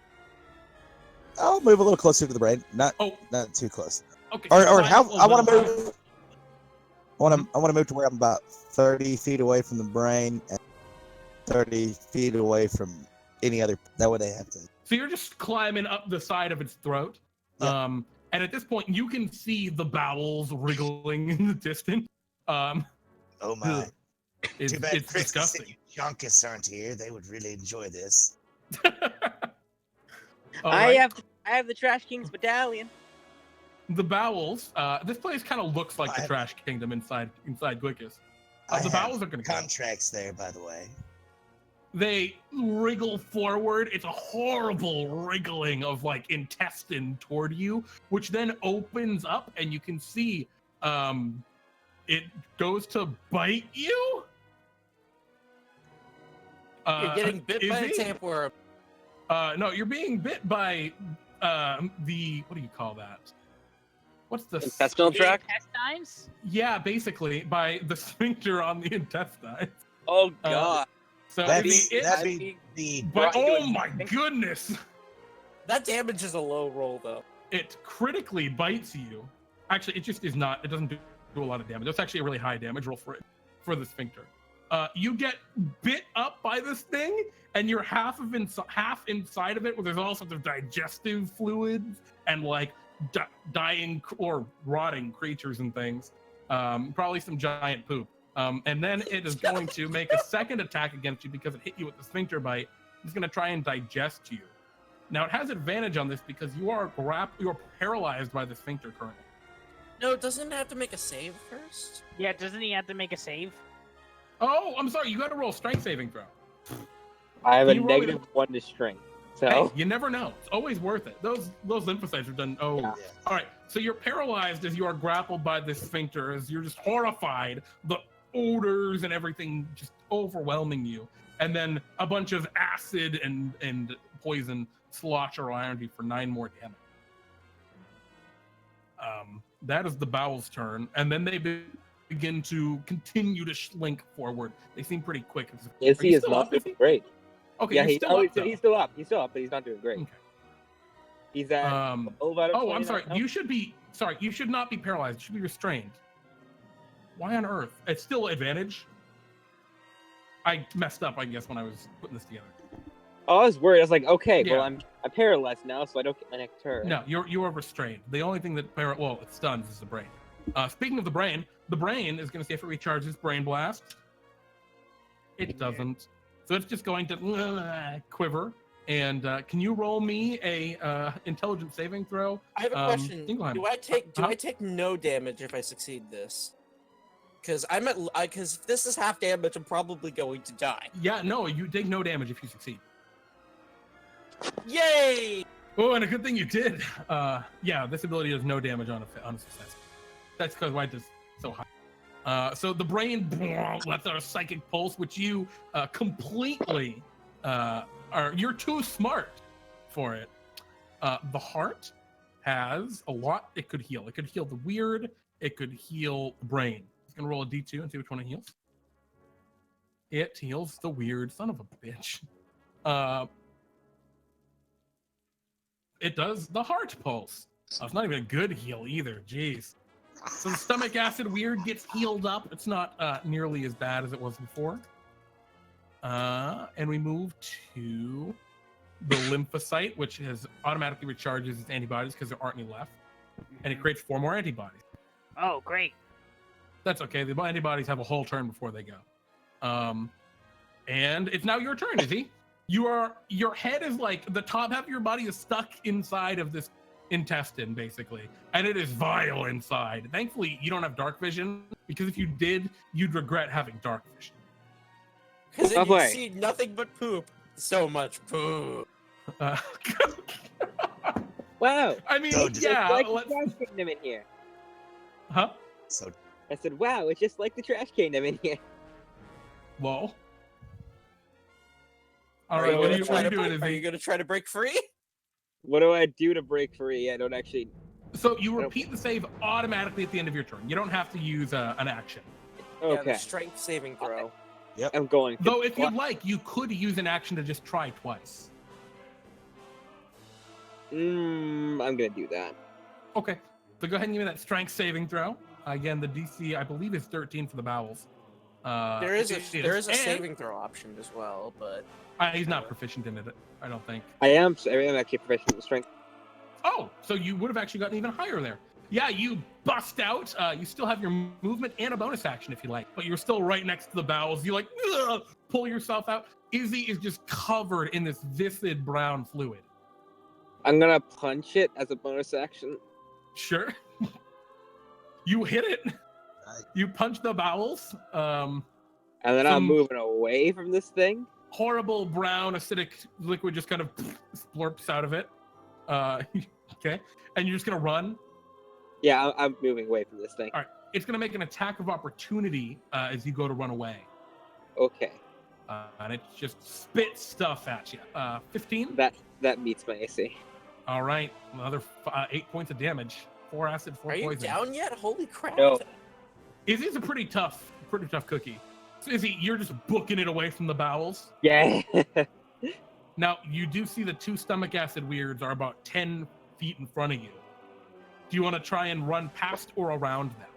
I'll move a little closer to the brain. Not too close. Okay. Or how I want to move. I want Mm-hmm. to move to where I'm about 30 feet away from the brain and 30 feet away from any other. That way they have to. So you're just climbing up the side of its throat. Yeah. And at this point, you can see the bowels wriggling in the distance. Oh my! It's, Too bad it's Chris disgusting. and Junkus aren't here. They would really enjoy this. All I right. have the Trash King's medallion. The bowels. This place kind of looks like the Trash Kingdom inside Gwicis. The bowels are going to go. Contracts there, by the way. They wriggle forward. It's a horrible wriggling of like intestine toward you, which then opens up and you can see it goes to bite you. You're getting bit by a Izzy? tapeworm. No, you're being bit by the, what do you call that? What's the Intestinal tract? Intestines? Yeah, basically by the sphincter on the intestine. Oh god. So That'd I mean, be the. but brought into oh a my sphincter. goodness, That damage is a low roll, though. it critically bites you. Actually, it just is not. It doesn't do a lot of damage. That's actually a really high damage roll for it, for the sphincter. You get bit up by this thing, and you're half inside of it, where there's all sorts of digestive fluids and like dying or rotting creatures and things. Probably some giant poop. And then it is going to make a second attack against you because it hit you with the sphincter bite. It's going to try and digest you. Now it has advantage on this because you are paralyzed by the sphincter currently. No, doesn't it have to make a save first? Yeah, doesn't he have to make a save? Oh, I'm sorry. You got to roll a strength saving throw. I have a Can you roll negative 1 to strength. So Hey, you never know. It's always worth it. Those lymphocytes are done. Oh, Yeah. All right. So you're paralyzed as you are grappled by this sphincter, as you're just horrified. The odors and everything just overwhelming you, and then a bunch of acid and poison slosh around you for 9 more damage. That is the bowel's turn, and then they begin to continue to slink forward. They seem pretty quick. Izzy is still not up, Izzy? doing great. Okay, Yeah, you're he's still up, though. he's still up. He's still up, but he's not doing great. Okay. He's at 12 out of 20 I'm sorry. now. You should not be paralyzed. You should be restrained. Why on earth? It's still advantage. I messed up, I guess, when I was putting this together. Oh, I was worried. I was like, okay, Yeah. well, I'm paralyzed now, so I don't get my next turn. No, you are restrained. The only thing that it stuns is the brain. Speaking of the brain is going to see if it recharges brain blast. It doesn't. So it's just going to quiver. And can you roll me a intelligence saving throw? I have a question. Dingleheimmel. Do I take no damage if I succeed this? Because because if this is half damage, I'm probably going to die. Yeah, no, you take no damage if you succeed. Yay! Oh, and a good thing you did. Yeah, this ability does no damage on a success. That's because white is so high. So the brain lets out a psychic pulse, which you completely you're too smart for it. The heart has a lot it could heal. It could heal the weird. It could heal the brain. It's gonna roll a d2 and see which one it heals. It heals the weird son of a bitch. It does the heart pulse. Oh, it's not even a good heal either. Jeez. So the stomach acid weird gets healed up. It's not nearly as bad as it was before. And we move to the lymphocyte, which has automatically recharges its antibodies because there aren't any left, and it creates 4 more antibodies. Oh, great. That's okay. The antibodies have a whole turn before they go. And it's now your turn, Izzy. Your head is like the top half of your body is stuck inside of this intestine, basically, and it is vile inside. Thankfully, you don't have dark vision, because if you did, you'd regret having dark vision. Because then you see nothing but poop. So much poop. Wow. I mean, It's yeah. like the trash kingdom in here. Huh? So I said, wow, it's just like the trash kingdom in here. Whoa. All right, what are you doing, Izzy? Are you going to try to break free? What do I do to break free? I don't actually... So you repeat the save automatically at the end of your turn. You don't have to use an action. Okay. Yeah, the strength saving throw. Yep. I'm going to... Though if you'd like, you could use an action to just try twice. I'm gonna do that. Okay. So go ahead and give me that strength saving throw. Again, the DC, I believe, is 13 for the bowels. There is a saving throw option as well, but... he's not proficient in it, I don't think. I am actually proficient in strength. Oh, so you would have actually gotten even higher there. Yeah, you bust out. You still have your movement and a bonus action if you like, but you're still right next to the bowels. You pull yourself out. Izzy is just covered in this viscid brown fluid. I'm gonna punch it as a bonus action. Sure. You hit it. You punch the bowels. And then I'm moving away from this thing. Horrible brown acidic liquid just kind of splurps out of it. Okay. And you're just gonna run. Yeah, I'm moving away from this thing. All right. It's gonna make an attack of opportunity as you go to run away. Okay. And it just spits stuff at you. 15. That meets my AC. All right. Another 8 points of damage. 4 acid, 4 poison. Are you down yet? Holy crap! No. Izzy's a pretty tough cookie. So Izzy, you're just booking it away from the bowels. Yeah. Now you do see the 2 stomach acid weirds are about 10 feet in front of you. Do you want to try and run past or around them?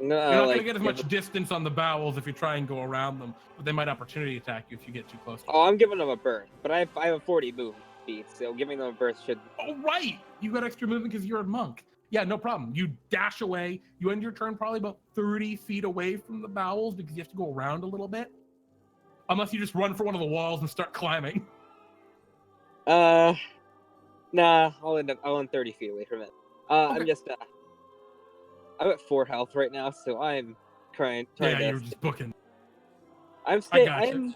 No, You're not going to get as much distance on the bowels if you try and go around them, but they might opportunity attack you if you get too close. Oh, I'm giving them a burst, but I have a 40 move speed, so giving them a burst should... Oh, right! You got extra movement because you're a monk. Yeah, no problem. You dash away. You end your turn probably about 30 feet away from the bowels because you have to go around a little bit. Unless you just run for one of the walls and start climbing. Nah, I'll end 30 feet away from it. Okay. I'm at 4 health right now, so I'm trying Yeah, to... you're just booking. I'm I got you.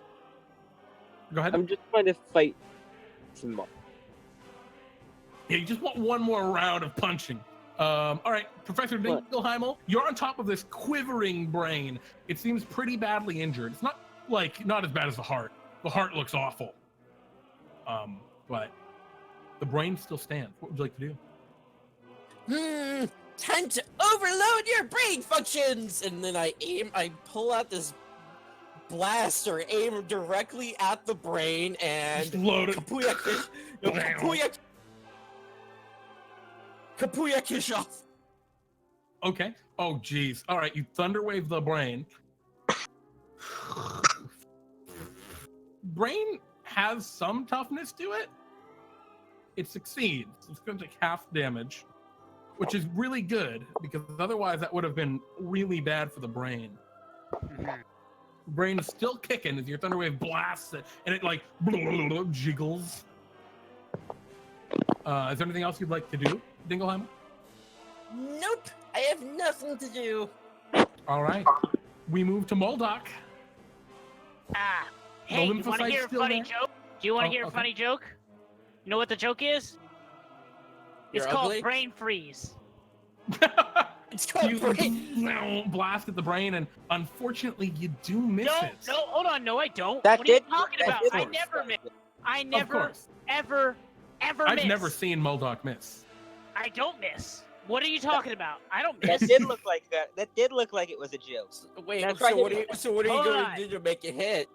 Go ahead. I'm just trying to fight some more. Yeah, you just want one more round of punching. All right, Professor Dingleheimmel, you're on top of this quivering brain. It seems pretty badly injured. It's not as bad as the heart. The heart looks awful. But the brain still stands. What would you like to do? Time to overload your brain functions! And then I pull out this blaster, aim directly at the brain, and Just load it. Kapuya kish off. Okay. Oh, geez. All right, you thunderwave the brain. Brain has some toughness to it. It succeeds. It's going to take half damage, which is really good because otherwise that would have been really bad for the brain. Brain is still kicking as your thunderwave blasts it, and it like jiggles. Is there anything else you'd like to do, Dingleheimmel? Nope, I have nothing to do. All right, we move to Muldock. Hey, you want to lymphocyte's hear a still funny there? joke? Do you want to hear a okay. funny joke? You know what the joke is? It's You're called ugly? brain freeze. It's called You brain. blast at the brain, and unfortunately, you do miss it. No, hold on, no, I don't. That what are you did- talking that about? did I work. never miss. I Of never, course. ever I've miss. never seen Muldock miss. I don't miss. What are you talking about? I don't That miss. did look like that. That did look like it was a joke. Wait, That's so right. what are you Hold going on. to do to make it hit?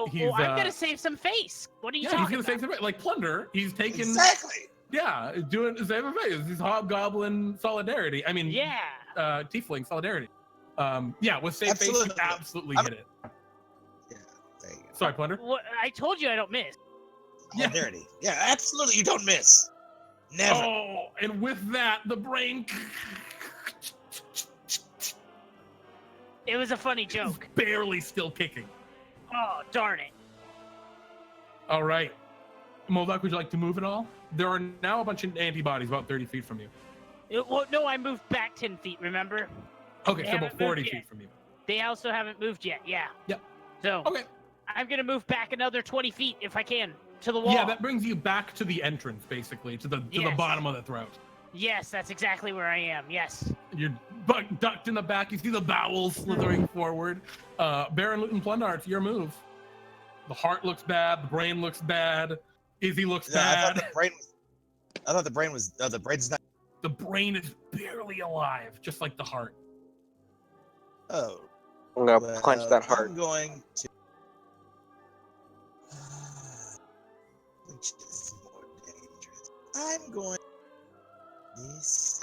I'm gonna save some face. What are you Yeah, talking he's gonna about? save some, like Plunder. He's taking Exactly. Yeah, doing save a face. He's hobgoblin solidarity. I mean, Yeah. tiefling solidarity. Yeah, with save face, you absolutely hit it. Yeah, there you go. Sorry, Plunder. What, I told you I don't miss. Solidarity. Yeah, absolutely. You don't miss. Never. Oh, and with that, the brain It was a funny is joke. barely still kicking. Oh, darn it. All right. Muldock, would you like to move at all? There are now a bunch of antibodies about 30 feet from you. Well, no, I moved back 10 feet, remember? Okay, They so about haven't 40 moved feet yet. from you. They also haven't moved yet, yeah. Yep. So, Okay. I'm going to move back another 20 feet if I can to the wall. Yeah, that brings you back to the entrance, basically, to the Yes. bottom of the throat. Yes, that's exactly where I am, yes. You're ducked in the back. You see the bowels slithering forward. Baron Luton Plundar, it's your move. The heart looks bad. The brain looks bad. Izzy looks No, I thought bad. the brain was. The brain's not. The brain is barely alive, just like the heart. Oh. I'm gonna clench that heart. I'm going to. Which is more dangerous? I'm going. This.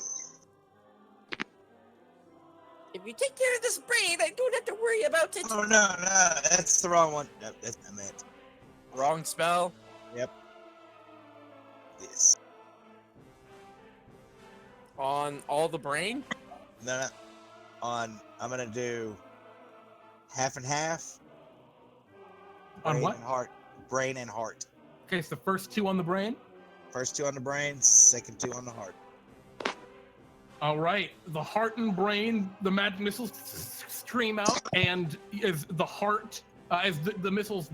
If you take care of this brain, I don't have to worry about it. Oh no, that's the wrong one. No, that's not it. Wrong spell. Yep. This. On all the brain? No. I'm gonna do half and half. On Brain what? and heart. Brain and heart. Okay, so the first two on the brain. First two on the brain, second two on the heart. All right, the heart and brain, the magic missiles stream out, and as the heart, as the missiles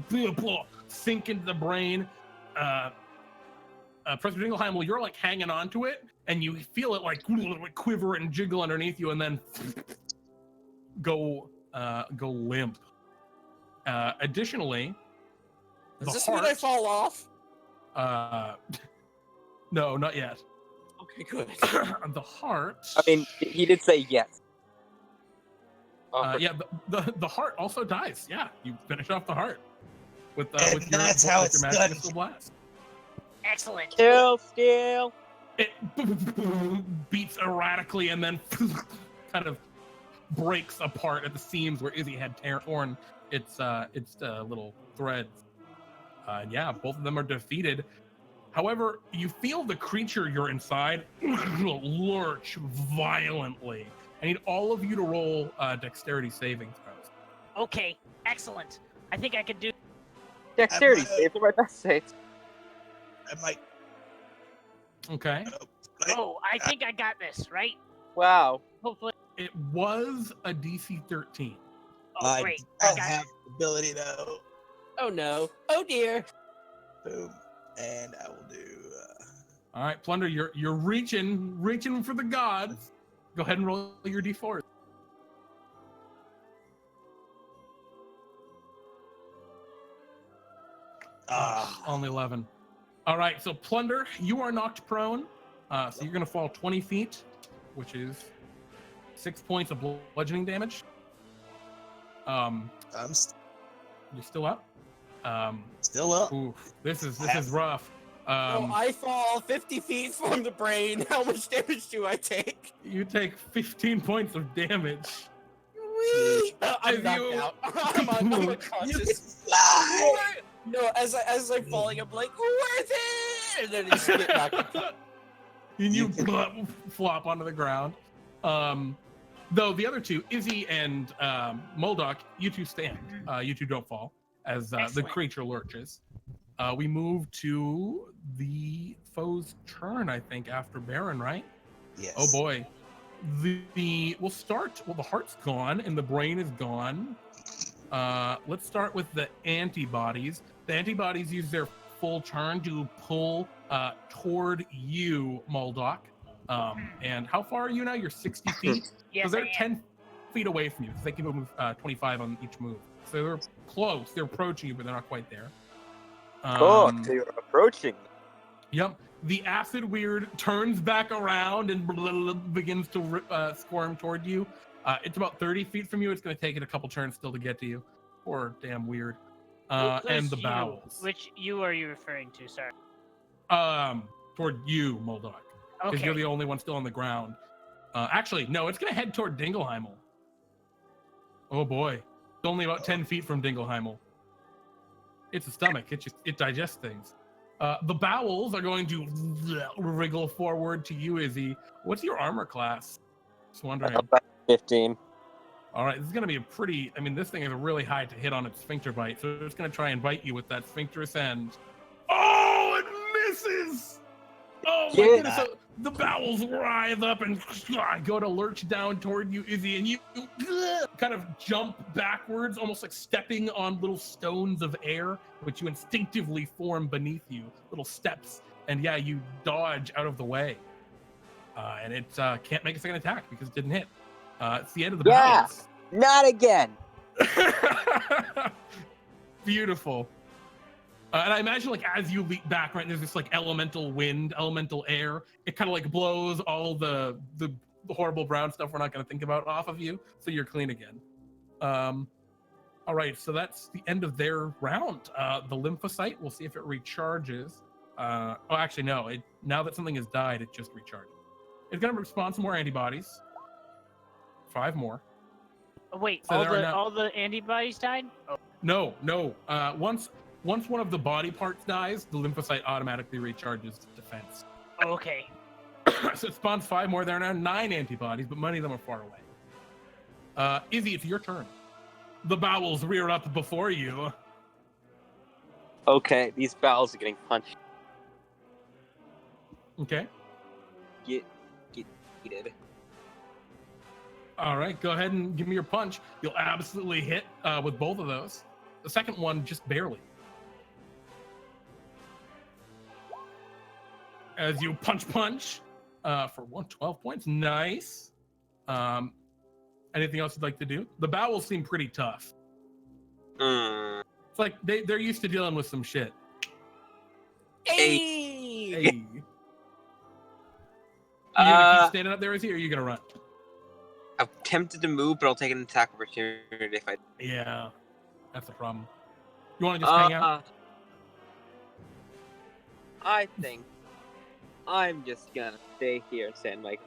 sink into the brain, Professor Dingleheimmel, you're like hanging on to it, and you feel it like quiver and jiggle underneath you, and then go limp. Additionally, Does this mean I fall off? No, not yet. Okay, good. The heart. I mean, he did say yes. Yeah, the heart also dies. Yeah, you finish off the heart with And with your, that's how with it's your done. magic missile blast. Excellent. Kill, steal. It beats erratically and then kind of breaks apart at the seams where Izzy had torn its little threads. Yeah, both of them are defeated. However, you feel the creature you're inside lurch violently. I need all of you to roll dexterity saving throws. Okay, excellent. I think I could do. Dexterity save for my best saves. I might. Okay. Oh, I think I got this, right? Wow. Hopefully. It was a DC 13. Oh, great. I got have the ability though. Oh no. Oh dear. Boom. And I will do. All right, Plunder, you're reaching for the gods. Go ahead and roll your d4s. Only 11. All right, so Plunder, you are knocked prone. So you're going to fall 20 feet, which is 6 points of bludgeoning damage. I'm You're still up. still up. Ooh, this is rough. Oh, I fall 50 feet from the brain. How much damage do I take? You take 15 points of damage. Whee! I'm As knocked you- out. I'm unconscious. Fly! No, as I'm falling, I'm like, worth it! And then it's get back up. And you flop onto the ground. Though the other two, Izzy and Muldock, you two stand. You two don't fall as the Excellent. creature lurches. We move to the foe's turn, I think, after Baron, right? Yes. Oh boy. We'll start. Well, the heart's gone and the brain is gone. Let's start with the antibodies. The antibodies use their full turn to pull toward you, Muldock. And how far are you now? You're 60 feet. Yes, So they're I am. 10 feet away from you. So they can move 25 on each move. So they're close. They're approaching you, but they're not quite there. Oh, so you're approaching. Yep. The acid weird turns back around and begins to squirm toward you. It's about 30 feet from you. It's going to take it a couple turns still to get to you. Poor damn weird. and the Who's bowels. Which you are you referring to? Sorry. Toward you, Muldock, because Okay. you're the only one still on the ground. Actually, no, it's gonna head toward Dingleheimmel. Oh boy, it's only about 10 feet from Dingleheimmel. It's a stomach. It digests things. The bowels are going to wriggle forward to you, Izzy. What's your armor class? Just wondering. 15. All right, this is going to be a pretty. I mean, this thing is really high to hit on its sphincter bite, so it's going to try and bite you with that sphincterous end. Oh, it misses! Oh my goodness! So the bowels writhe up and go to lurch down toward you, Izzy, and you kind of jump backwards, almost like stepping on little stones of air, which you instinctively form beneath you, little steps. And yeah, you dodge out of the way, and it can't make a second attack because it didn't hit. It's the end of the bowels. Not again. Beautiful. And I imagine, like, as you leap back, right, there's this like elemental wind, elemental air. It kind of like blows all the horrible brown stuff we're not going to think about off of you, so you're clean again. All right, so that's the end of their round. The lymphocyte, we'll see if it recharges. Oh, actually, no. Now that something has died, it just recharges. It's going to respond to more antibodies. 5 more. Wait, So all the antibodies died? Oh. No. Once one of the body parts dies, the lymphocyte automatically recharges defense. Okay. So it spawns 5 more. There are now 9 antibodies, but many of them are far away. Izzy, it's your turn. The bowels rear up before you. Okay, these bowels are getting punched. Okay. Get heated. All right, go ahead and give me your punch. You'll absolutely hit with both of those. The second one, just barely. As you punch for 112 points. Nice. Anything else you'd like to do? The bowels seem pretty tough. It's like they're used to dealing with some shit. Hey! Hey. You gonna keep standing up there, Izzy, or are you gonna run? I'm tempted to move, but I'll take an attack opportunity if I. Yeah, that's the problem. You want to just hang out? I think I'm just gonna stay here, San Michael.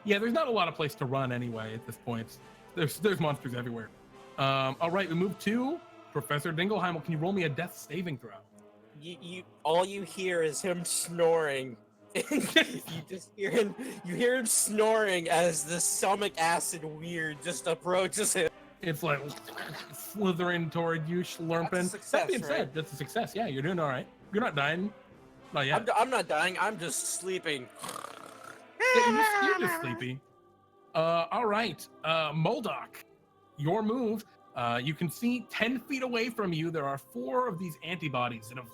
Yeah, there's not a lot of place to run anyway at this point. There's monsters everywhere. All right, we move to Professor Dingleheimmel. Can you roll me a death saving throw? All you hear is him snoring. You hear him snoring as the stomach acid weird just approaches him. It's like slithering toward you, slurping. That's a success, That being said, right? that's a success. Yeah, you're doing all right. You're not dying. Not yet. I'm not dying. I'm just sleeping. You're just sleepy. All right, Muldock, your move. You can see 10 feet away from you, there are 4 of these antibodies that have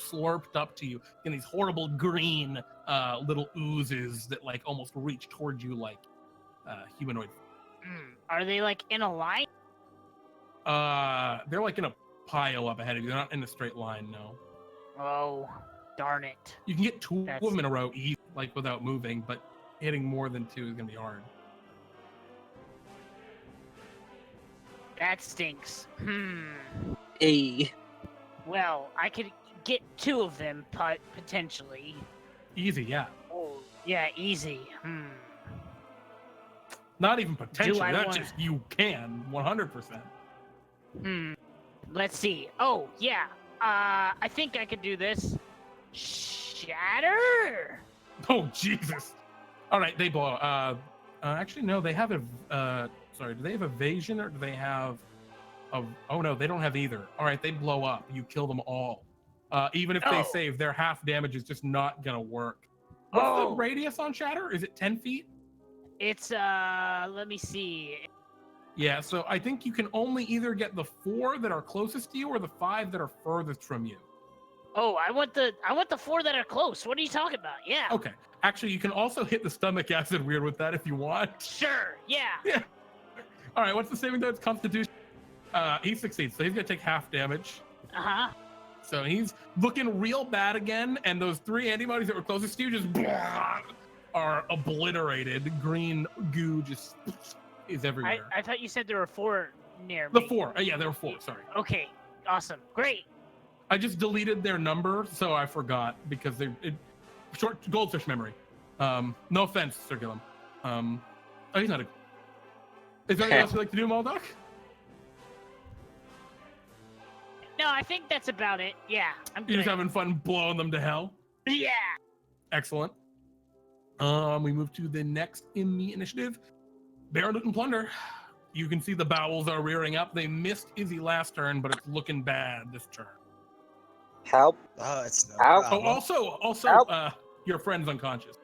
slurped up to you in these horrible green little oozes that like almost reach towards you like humanoid. Are they like in a line? They're like in a pile up ahead of you. They're not in a straight line, no. Oh, darn it. You can get 2 of them in a row, easy, like without moving, but hitting more than 2 is gonna be hard. That stinks. Hey. Well, I could get 2 of them, potentially. Easy, yeah. Oh, yeah, easy. Not even potentially. I That's want- just you can 100%. Let's see. Oh, yeah. I think I could do this. Shatter? Oh Jesus! All right, they blow. Actually, no. They have sorry. Do they have evasion or do they have? Oh no, they don't have either. All right, they blow up. You kill them all. Even if they save, their half damage is just not gonna work. What's the radius on shatter? Is it 10 feet? It's let me see. Yeah. So I think you can only either get the 4 that are closest to you or the 5 that are furthest from you. Oh, I want the 4 that are close. What are you talking about? Yeah. Okay. Actually, you can also hit the stomach acid weird with that if you want. Sure. Yeah. Yeah. All right. What's the saving throw? It's Constitution. He succeeds, so he's gonna take half damage. So he's looking real bad again, and those 3 antibodies that were closest to you just are obliterated. Green goo just is everywhere. I thought you said there were 4 near The me. 4. Yeah, there were 4. Sorry. Okay. Awesome. Great. I just deleted their number, so I forgot because short goldfish memory. No offense, Circulum. Oh, he's not a. Is there anything else you'd like to do, Muldock? No, I think that's about it. Yeah, I'm good. You're just having fun blowing them to hell. Yeah. Excellent. We move to the next in the initiative. Baradac and Plunder. You can see the bowels are rearing up. They missed Izzy last turn, but it's looking bad this turn. Help. Oh, it's no Ow. Oh, problem. also, your friend's unconscious.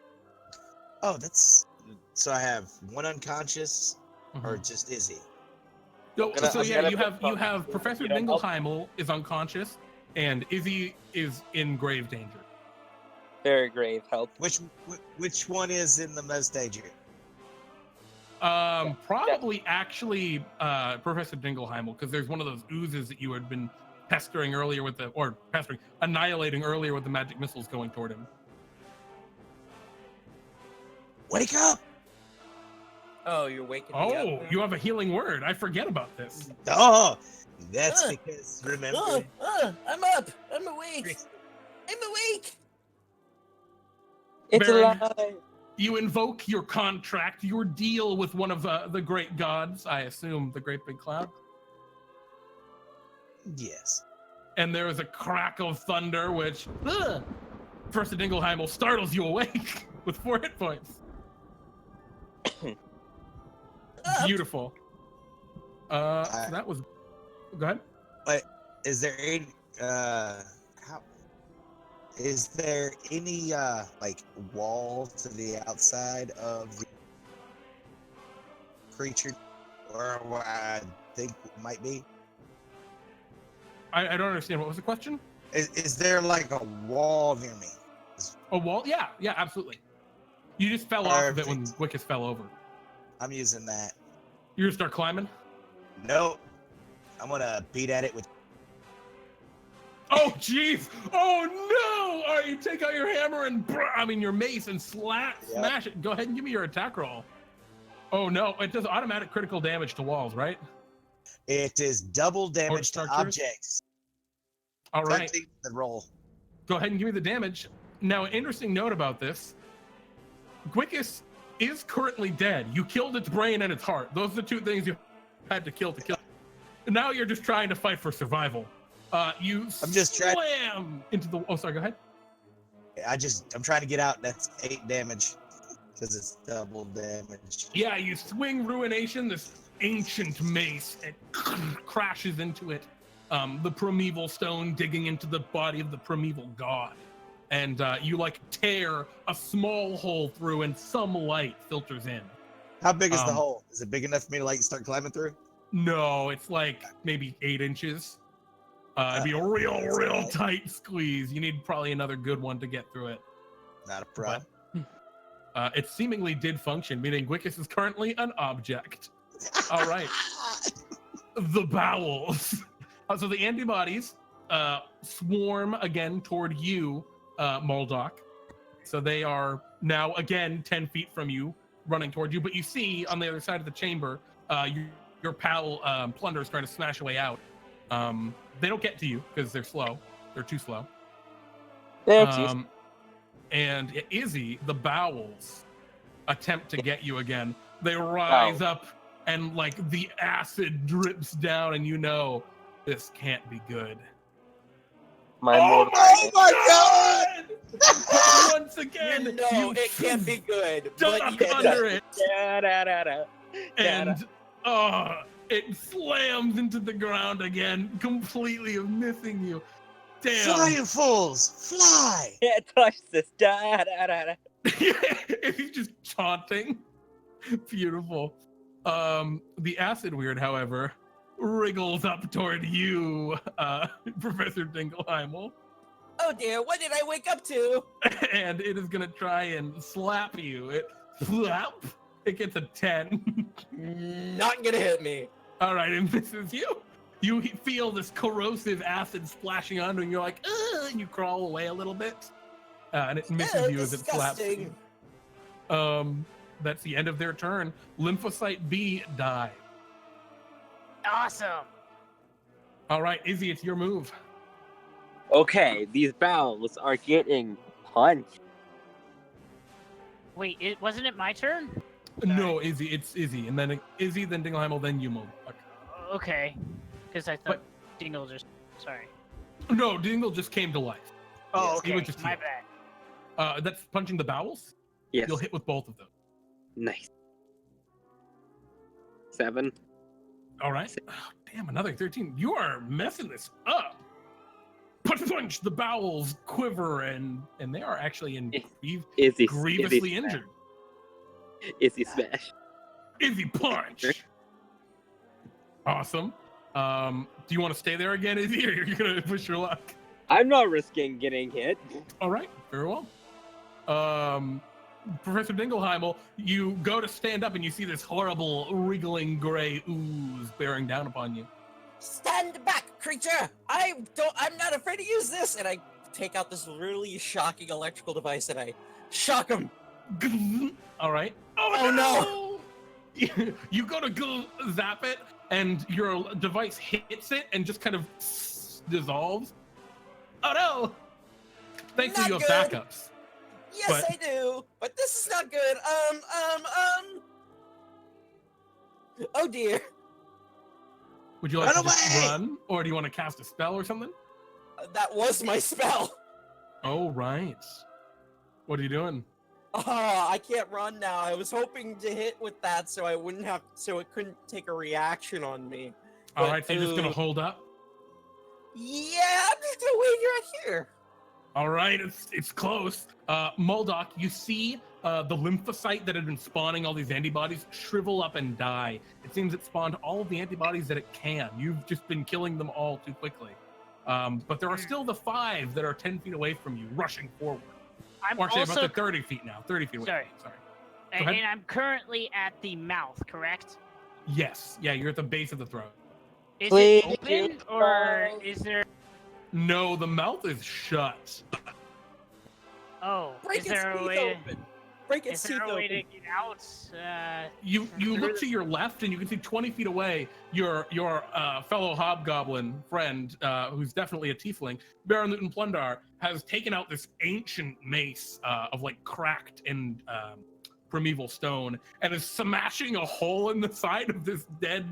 Oh, that's so I have one unconscious or Mhm. just Izzy. So, gonna- so I'm yeah, gonna you have Professor You don't help. Dingleheimmel is unconscious, and Izzy is in grave danger. Very grave. Help. Which one is in the most danger? Probably actually Professor Dingleheimmel, because there's one of those oozes that you had been annihilating earlier with the magic missiles going toward him. Wake up! Oh, you're waking me up. Oh, you have a healing word. I forget about this. Oh, that's because remember. I'm up. I'm awake. I'm awake. It's Baron. alive. You invoke your contract, your deal with one of the great gods, I assume the Great Big Cloud. Yes. And there is a crack of thunder, which Professor Dingleheimmel startles you awake with 4 hit points. Beautiful. So that was. Go ahead. Is there any how is there any like wall to the outside of the creature, or what I think might be? I don't understand. What was the question? Is there like a wall near me? A wall? Yeah, absolutely. You just fell off of it when Perfect. Gwicis fell over. I'm using that. You just start climbing? Nope. I'm gonna beat at it with. Oh, jeez! Oh, no! All right, you take out your hammer and, your mace and smash it. Go ahead and give me your attack roll. Oh, no. It does automatic critical damage to walls, right? It is double damage to structures? objects. All right. 13 the roll. Go ahead and give me the damage. Now, an interesting note about this. Gwicis is currently dead. You killed its brain and its heart. Those are the 2 things you had to kill. Now you're just trying to fight for survival. I'm just slam into the. Oh, sorry. Go ahead. I'm trying to get out. That's 8 damage because it's double damage. Yeah, you swing Ruination, this ancient mace, and crashes into it. The primeval stone digging into the body of the primeval god. And you tear a small hole through, and some light filters in. How big is the hole? Is it big enough for me to start climbing through? No, it's maybe 8 inches. It'd be a real tight squeeze. You need probably another good one to get through it. Not a problem. But, it seemingly did function, meaning Gwicis is currently an object. All right. The bowels. So the antibodies swarm again toward you, Muldock. So they are now again 10 feet from you, running toward you. But you see on the other side of the chamber, your pal Plunder is trying to smash a way out. They don't get to you because they're slow. They're too slow. And Izzy, the bowels attempt to get you again. They rise up, and the acid drips down, and you know this can't be good. Oh my god! Once again, No, it can't be good. duck But under it, Da-da-da-da. and it slams into the ground again, completely missing you. Damn. Fly, you fools! Fly! Can't touch this. Da-da-da-da. He's just taunting. Beautiful. The acid weird, however, wriggles up toward you, Professor Dingleheimmel. Oh dear, what did I wake up to? And it is gonna try and slap you. It gets a 10. Not gonna hit me. All right, it misses you. You feel this corrosive acid splashing onto you, and you're like, ugh, and you crawl away a little bit. And it misses you as it slaps you. That's the end of their turn. Lymphocyte B die. Awesome. All right, Izzy, it's your move. Okay, these bowels are getting punched. Wait, wasn't it my turn? No, Izzy, it's Izzy, and then Izzy, then Dingleheimmel, then you, Muldock. Okay, because I thought Dingle just. Sorry. No, Dingle just came to life. Oh, He okay. was just My here. bad. That's punching the bowels. Yes. You'll hit with both of them. Nice. 7. All right. Oh, damn, another 13. You are messing this up. Punch! The bowels quiver, and they are actually Izzy grievously injured. Izzy smash. Izzy punch. Awesome. Do you want to stay there again, Izzy, or you're gonna push your luck? I'm not risking getting hit. All right, very well. Professor Dingleheimmel, you go to stand up and you see this horrible, wriggling gray ooze bearing down upon you. Stand back, creature! I'm not afraid to use this! And I take out this really shocking electrical device and I shock him. All right. Oh no! You go to zap it, and your device hits it and just kind of dissolves. Oh no! Thankfully, Not you have good. backups. Yes, But- I do, but this is not good. Oh dear. Would you like Run to just away! run, or do you want to cast a spell or something? That was my spell. Oh, right. What are you doing? Oh, I can't run now. I was hoping to hit with that so it couldn't take a reaction on me. All But, right, so you're just gonna hold up. Yeah, I'm just gonna wait right here. All right, it's close. Muldock, you see the lymphocyte that had been spawning all these antibodies shrivel up and die. It seems it spawned all of the antibodies that it can. You've just been killing them all too quickly. But there are still the 5 that are 10 feet away from you, rushing forward. I'm Or actually, also. about to 30 feet now. 30 feet away. Sorry. Sorry. and, ahead. and I'm currently at the mouth, correct? Yes. Yeah, you're at the base of the throat. Is Please it open, or is there? No, the mouth is shut. Oh, Break is its there a teeth way? open. Break Is its there teeth a way to open. get out? You through look to your left and you can see 20 feet away your fellow hobgoblin friend, who's definitely a tiefling, Baron Luton Plundar, has taken out this ancient mace of like cracked and primeval stone and is smashing a hole in the side of this dead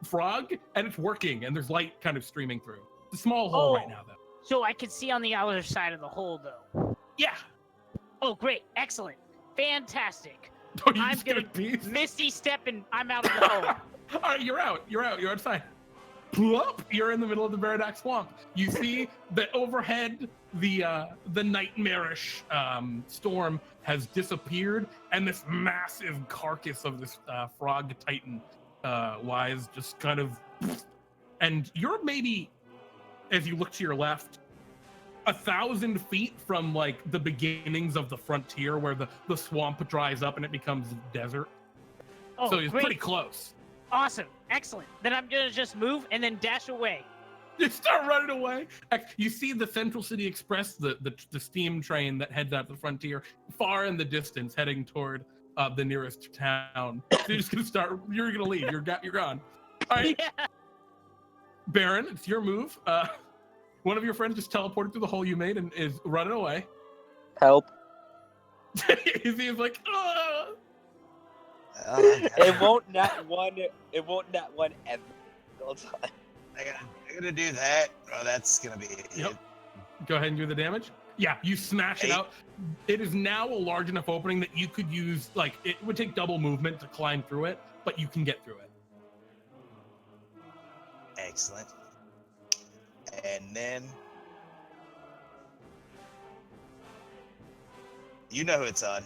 frog, and it's working, and there's light kind of streaming through. It's a small hole right now, though. So I can see on the other side of the hole, though. Yeah. Oh, great! Excellent! Fantastic! Oh, you I'm just gonna gonna be. Misty step and I'm out of the hole. All right, you're out. You're outside. Plop! You're in the middle of the Baradac Swamp. You see that overhead, the nightmarish storm has disappeared, and this massive carcass of this frog titan lies just kind of. And you're maybe, as you look to your left, 1,000 feet from like the beginnings of the frontier, where the swamp dries up and it becomes desert. Oh, So it's great! pretty close. Awesome! Excellent! Then I'm gonna just move and then dash away. You start running away. You see the Central City Express, the steam train that heads out to the frontier, far in the distance, heading toward the nearest town. So you're just gonna start. You're gonna leave. You're gone. All right, Yeah. Baron, it's your move. One of your friends just teleported through the hole you made and is running away. Help. Izzy is like, ah! It won't net one. It won't net one every single time. I'm gonna do that. Oh, that's gonna be it. Yep. Go ahead and do the damage. Yeah, you smash it 8. out. It is now a large enough opening that you could use, like, it would take double movement to climb through it, but you can get through it. Excellent. And then you know who it's on.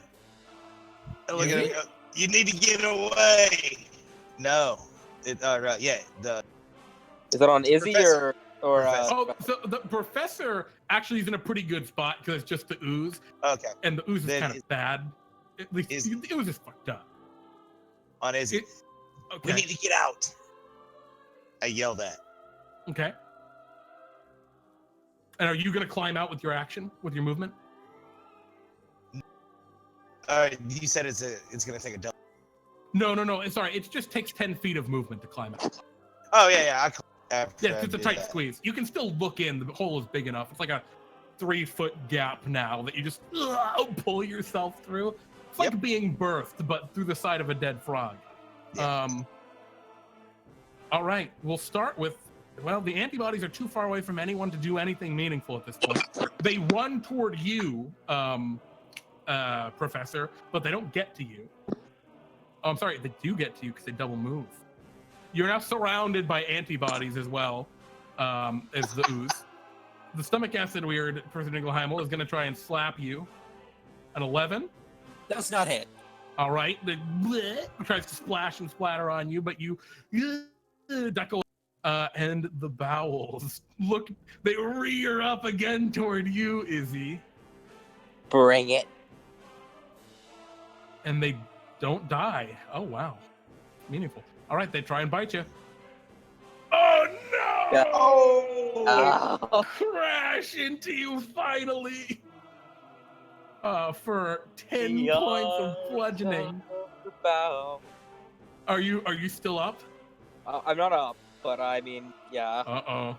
Oh, look at Izzy? him go. You need to get away. No. Right, yeah. Is it on Izzy Professor. or Professor. Oh, so the professor actually is in a pretty good spot because it's just the ooze, Okay. and the ooze is Then kind of bad. At least is- the ooze is fucked up. On Izzy. It- We Okay. need to get out. I yelled at. Okay. And are you gonna climb out with your action, with your movement? You said it's gonna take a double. No. Sorry, it just takes 10 feet of movement to climb out. Oh yeah. After Yeah, I it's a do tight that. squeeze. You can still look in. The hole is big enough. It's like a 3-foot gap now that you just pull yourself through. It's like being birthed, but through the side of a dead frog. Yeah. All right, we'll start with, well, the antibodies are too far away from anyone to do anything meaningful at this point. They run toward you, Professor, but they don't get to you. Oh, I'm sorry, they do get to you because they double move. You're now surrounded by antibodies as well as the ooze. The stomach acid weird, Professor Dingleheimmel, is going to try and slap you. An 11. Does not hit. All right. The bleh tries to splash and splatter on you, but you duck away. And the bowels, look, they rear up again toward you, Izzy. Bring it. And they don't die. Oh, wow. Meaningful. All right, they try and bite you. Oh, no! Yeah. Oh! Crash into you finally. For 10 Beyond points of bludgeoning. the bow. Are you still up? I'm not up, but I mean, yeah. Uh-oh.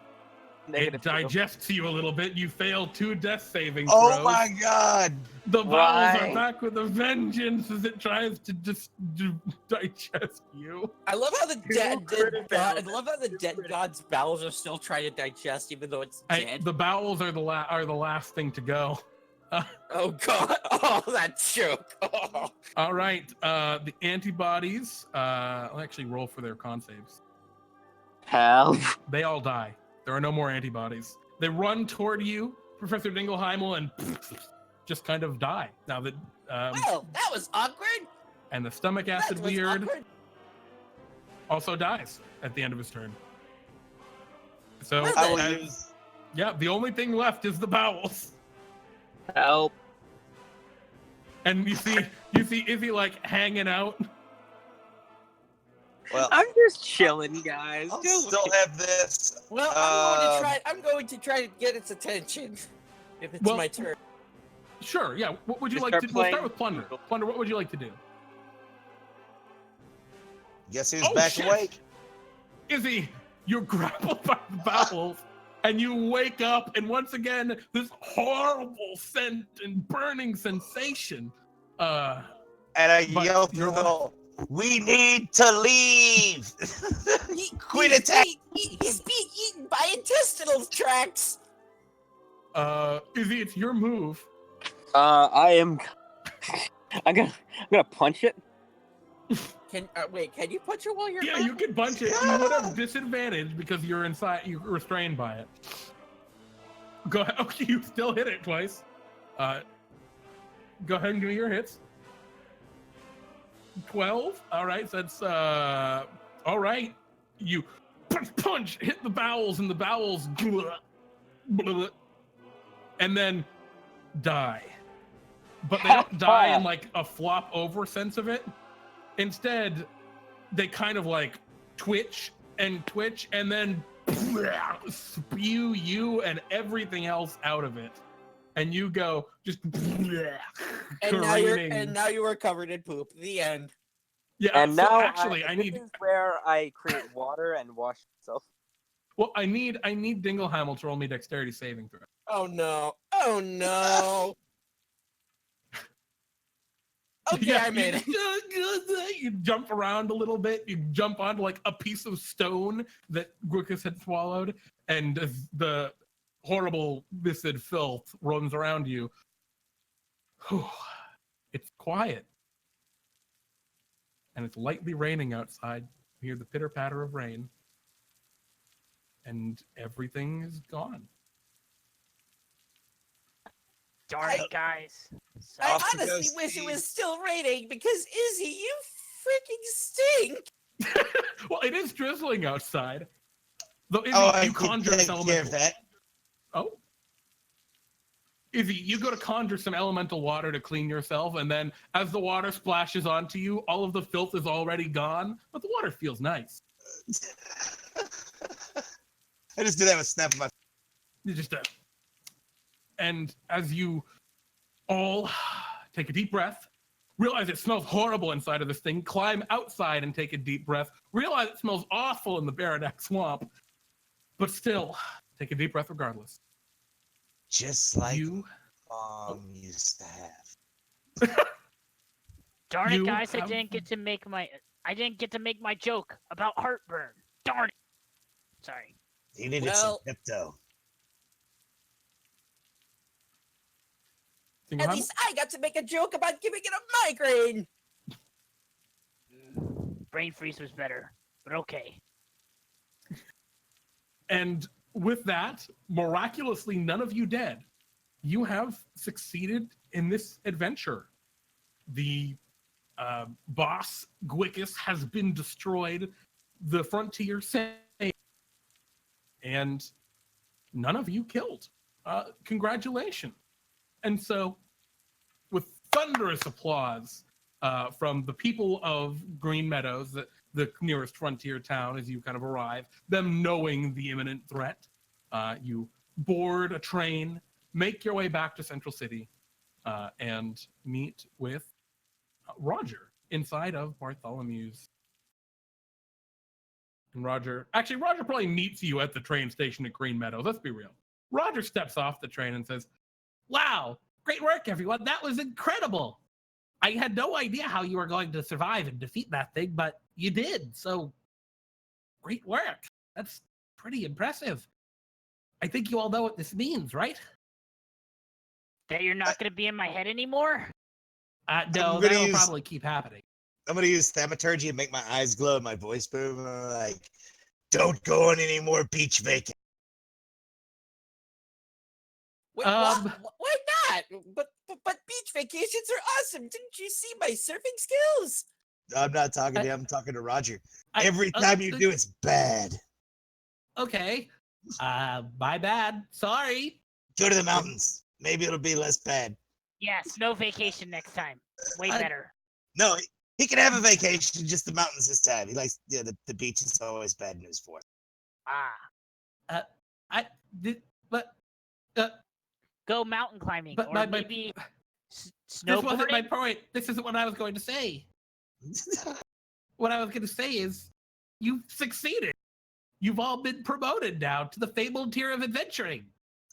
It Negative two. digests you a little bit. You fail 2 death saving Oh throws. my god! The bowels are Right. back with a vengeance as it tries to just digest you. I love how the dead critical god. I love how the dead god's bowels are still trying to digest, even though it's dead. The bowels are the last thing to go. Oh god! Oh, that joke! Oh. All right. The antibodies. I'll actually roll for their con saves. Hell. They all die. There are no more antibodies. They run toward you, Professor Dingleheimmel, and just kind of die. Now that Well, that was awkward. and the stomach acid That was weird awkward. also dies at the end of his turn. So Well, I will as- use. yeah, the only thing left is the bowels. Help. And you see Izzy like hanging out. Well, I'm just chilling, guys. I'll Just still have this. Well, I'm going to try to get its attention. If it's Well, my turn. Sure, yeah. What would you Just like start to? We'll start playing. with Plunder. Plunder, what would you like to do? Guess who's Oh, back shit. awake? Izzy, you're grappled by the bowels, and you wake up, and once again, this horrible scent and burning sensation. And I But yell through you're the hole. We need to leave. Quit attacking. He's being eaten by intestinal tracts. Izzy, it's your move. I'm gonna punch it. Can you punch it while you're? Yeah, you can punch it. You would have disadvantage because you're inside. You're restrained by it. Go ahead. Okay, you still hit it twice. Go ahead and give me your hits. 12. All right, so that's all right. You punch, hit the bowels, and the bowels, and then die. But they don't die in like a flop over sense of it. Instead, they kind of like twitch, and then spew you and everything else out of it. And you go just careening. now you are covered in poop. The end. Yeah, And so now actually I this need is where I create water and wash myself. well, I need Dingleheimmel to roll me dexterity saving throw. Oh no! Oh no! Okay, Yeah, I made it. You jump around a little bit. You jump onto like a piece of stone that Gwicis had swallowed, and as the horrible viscid filth runs around you, it's quiet. And it's lightly raining outside. You hear the pitter patter of rain. And everything is gone. Darn it, guys. So, I Off to honestly go wish it Steve. was still raining because Izzy, you freaking stink. Well, it is drizzling outside. Though, Izzy, Oh, I you can conjure take some care of elemental. that. Oh. Izzy, you go to conjure some elemental water to clean yourself, and then as the water splashes onto you, all of the filth is already gone, but the water feels nice. I just do that with snap of my. You just and as you all take a deep breath, realize it smells horrible inside of this thing, climb outside and take a deep breath, realize it smells awful in the Baradac Swamp, But still, take a deep breath regardless. Just like You used to have. Darn it, You guys! have- I didn't get to make my joke about heartburn. Darn it! Sorry. You needed Well- some Pepto. At least I got to make a joke about giving it a migraine. Brain freeze was better, but okay. And with that, miraculously, none of you dead. You have succeeded in this adventure. The boss, Gwicis, has been destroyed. The frontier saved. And none of you killed. Congratulations. And so, with thunderous applause from the people of Green Meadows, the nearest frontier town, as you kind of arrive, them knowing the imminent threat, you board a train, make your way back to Central City, and meet with Roger inside of Bartholomew's. And Roger probably meets you at the train station at Green Meadows. Let's be real. Roger steps off the train and says, "Wow, great work, everyone. That was incredible. I had no idea how you were going to survive and defeat that thing, but you did. So great work. That's pretty impressive. I think you all know what this means, right?" That you're not going to be in my head anymore? No, that'll probably keep happening. I'm gonna use thaumaturgy and make my eyes glow and my voice boom. And I'm like, don't go on any more beach vacation. Wait, why not? But beach vacations are awesome. Didn't you see my surfing skills? I'm not talking to him. I'm talking to Roger. I- Every time you do, it's bad. Okay. My bad. Sorry. Go to the mountains. Maybe it'll be less bad. Yes, no vacation next time. Way I- better. No, he can have a vacation, just the mountains this time. He likes, the beach is always bad news for him. Ah. Go mountain climbing. But or my- maybe This wasn't my snowboarding. point. This isn't what I was going to say. What I was going to say is, you've succeeded. You've all been promoted now to the Fabled tier of adventuring.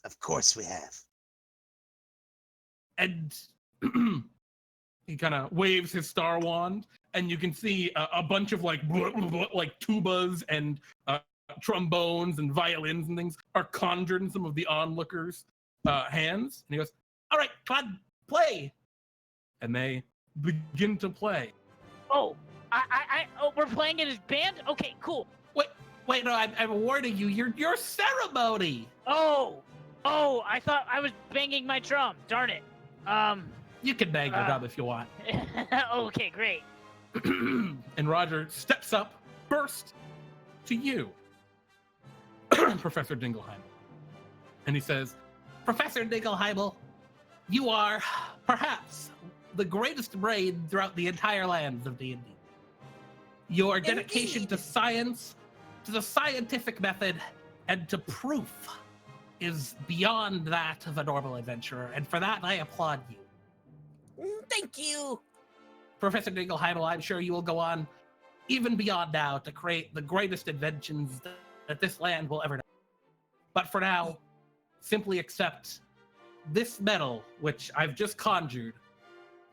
Of course we have. And he kind of waves his star wand, and you can see a bunch of like tubas and trombones and violins and things are conjured in some of the onlookers' hands. And he goes, "All right, come on, play." And they begin to play. Oh, we're playing in his band? Okay, cool. Wait, no, I'm warning you. Your ceremony. Oh, I thought I was banging my drum. Darn it. You can bang your drum if you want. Okay, great. And Roger steps up first to you, Professor Dingleheimmel. And he says, "Professor Dingleheimmel, you are perhaps the greatest brain throughout the entire lands of D&D. Your dedication to science, to the scientific method, and to proof is beyond that of a normal adventurer, and for that I applaud you. Thank you. Professor Dingleheimmel, I'm sure you will go on even beyond now to create the greatest inventions that this land will ever know. But for now, simply accept this medal, which I've just conjured,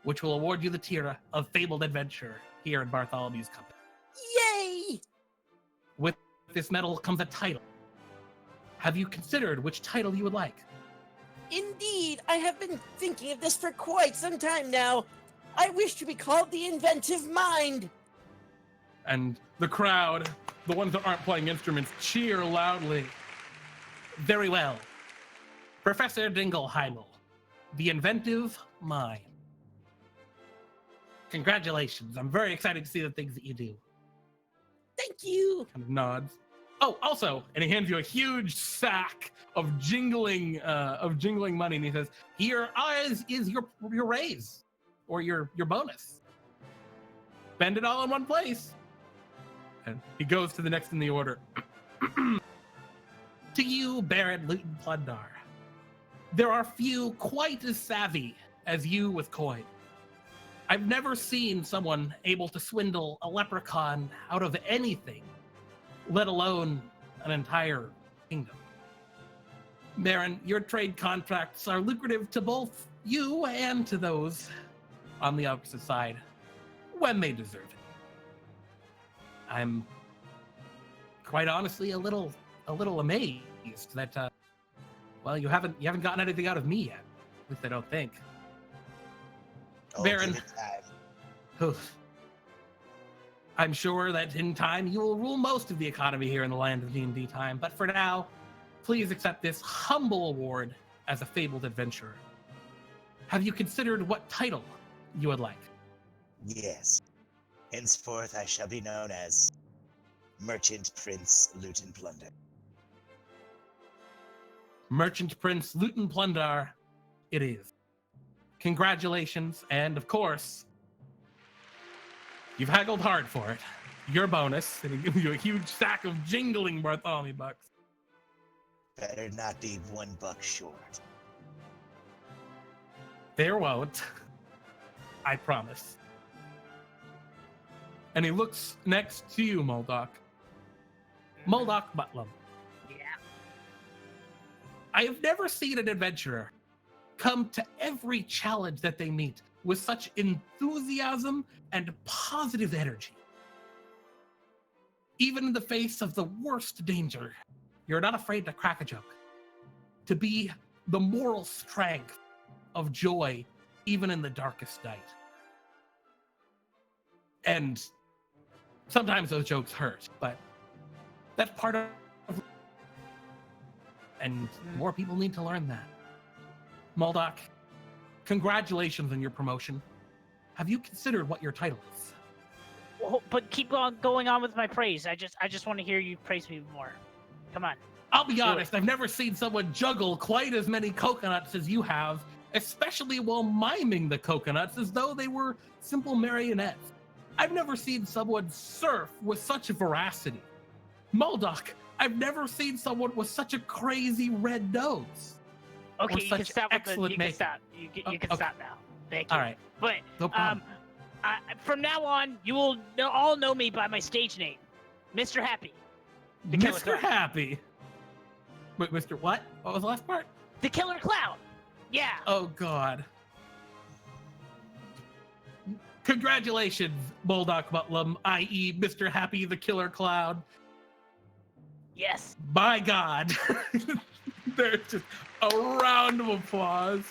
which will award you the tier of Fabled Adventure here in Bartholomew's company. Yay! With this medal comes a title. Have you considered which title you would like?" Indeed, I have been thinking of this for quite some time now. I wish to be called the Inventive Mind. And the crowd, the ones that aren't playing instruments, cheer loudly. Very well. Professor Dingleheimmel, the Inventive Mind. Congratulations. I'm very excited to see the things that you do. Thank you. Kind of nods. Oh, also, and he hands you a huge sack of jingling money, and he says, "Here is your raise, or your bonus. Spend it all in one place." And he goes to the next in the order. "To you, Baron Luton Plundar, there are few quite as savvy as you with coin. I've never seen someone able to swindle a leprechaun out of anything, let alone an entire kingdom. Baron, your trade contracts are lucrative to both you and to those on the opposite side when they deserve it. I'm quite honestly a little amazed that well, you haven't gotten anything out of me yet. At least I don't think. Oh, Baron, give it time. oof. I'm sure that in time you will rule most of the economy here in the land of DnDTime, but for now, please accept this humble award as a fabled adventurer. Have you considered what title you would like? Yes. Henceforth, I shall be known as Merchant Prince Loot and Plunder. Merchant Prince Loot and Plunder, it is. Congratulations, and of course, you've haggled hard for it. Your bonus, it'll give you a huge sack of jingling Bartholomew bucks. Better not be $1 short. There won't. I promise. And he looks next to you, Muldock. Muldock Mutlam. Yeah. I have never seen an adventurer come to every challenge that they meet with such enthusiasm and positive energy. Even in the face of the worst danger, you're not afraid to crack a joke, to be the moral strength of joy even in the darkest night. And sometimes those jokes hurt, but that's part of, and more people need to learn that. Muldock, congratulations on your promotion. Have you considered what your title is? Well, but keep on going on with my praise. I just want to hear you praise me more. Come on. I'll be honest, I've never seen someone juggle quite as many coconuts as you have, especially while miming the coconuts as though they were simple marionettes. I've never seen someone surf with such veracity. Muldock, I've never seen someone with such a crazy red nose. Okay, you can such stop. excellent You can makeup. stop. You can Okay. stop now. Thank you. All right, But no problem. from now on, you will all know me by my stage name, Mr. Happy. the Killer Mr. Clown. Happy. Wait, Mr. What? What was the last part? The Killer Clown. Yeah. Oh, God. Congratulations, Muldock Mutlam, i.e. Mr. Happy the Killer Clown. Yes. By God. There's just a round of applause.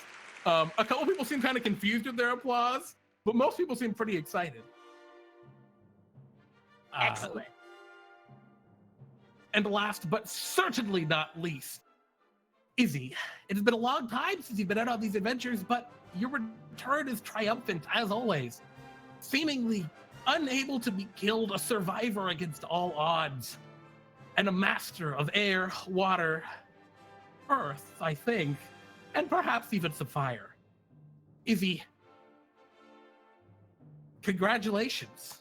A couple people seem kind of confused with their applause, but most people seem pretty excited. Excellent. And last but certainly not least, Izzy. It has been a long time since you've been out on these adventures, but your return is triumphant as always. Seemingly unable to be killed, a survivor against all odds, and a master of air, water, earth, I think, and perhaps even some fire. Izzy, congratulations.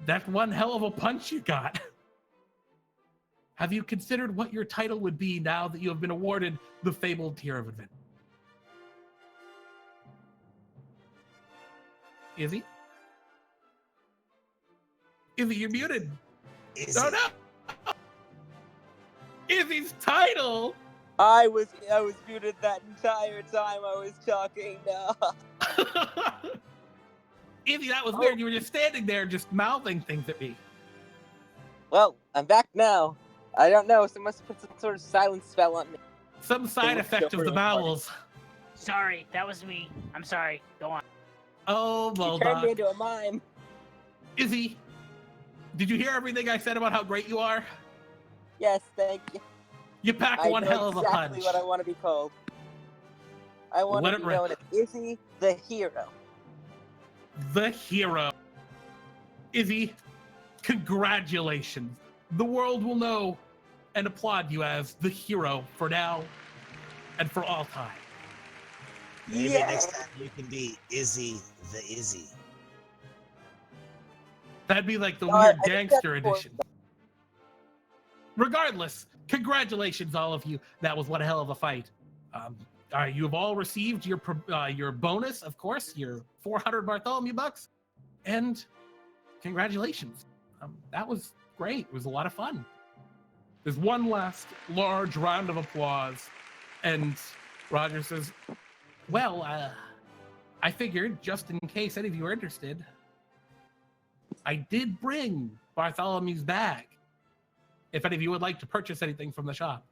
That's one hell of a punch you got. Have you considered what your title would be now that you have been awarded the Fabled tier of adventure? Izzy? Izzy, you're muted. Izzy. No, no! Izzy's title! I was muted that entire time I was talking. No. Izzy, that was weird. You were just standing there just mouthing things at me. Well, I'm back now. I don't know. Someone must put some sort of silence spell on me. Some side looked effect so of the really bowels. Sorry, that was me. I'm sorry. Go on. Oh, You turned me Muldock. into a mime. Izzy, did you hear everything I said about how great you are? Yes, thank you. You packed I one know hell of a exactly punch. what I want to be called. I want Let to it be rip. known as Izzy the Hero. The hero. Izzy, congratulations. The world will know and applaud you as the hero for now and for all time. Maybe Yeah. next time you can be Izzy the Izzy. That'd be like the No, I weird think gangster that's more- edition. Regardless, congratulations, all of you. That was one hell of a fight. You have all received your bonus, of course, your 400 Bartholomew bucks, and congratulations. That was great. It was a lot of fun. There's one last large round of applause, and Roger says, well, I figured, just in case any of you are interested, I did bring Bartholomew's bag. If any of you would like to purchase anything from the shop.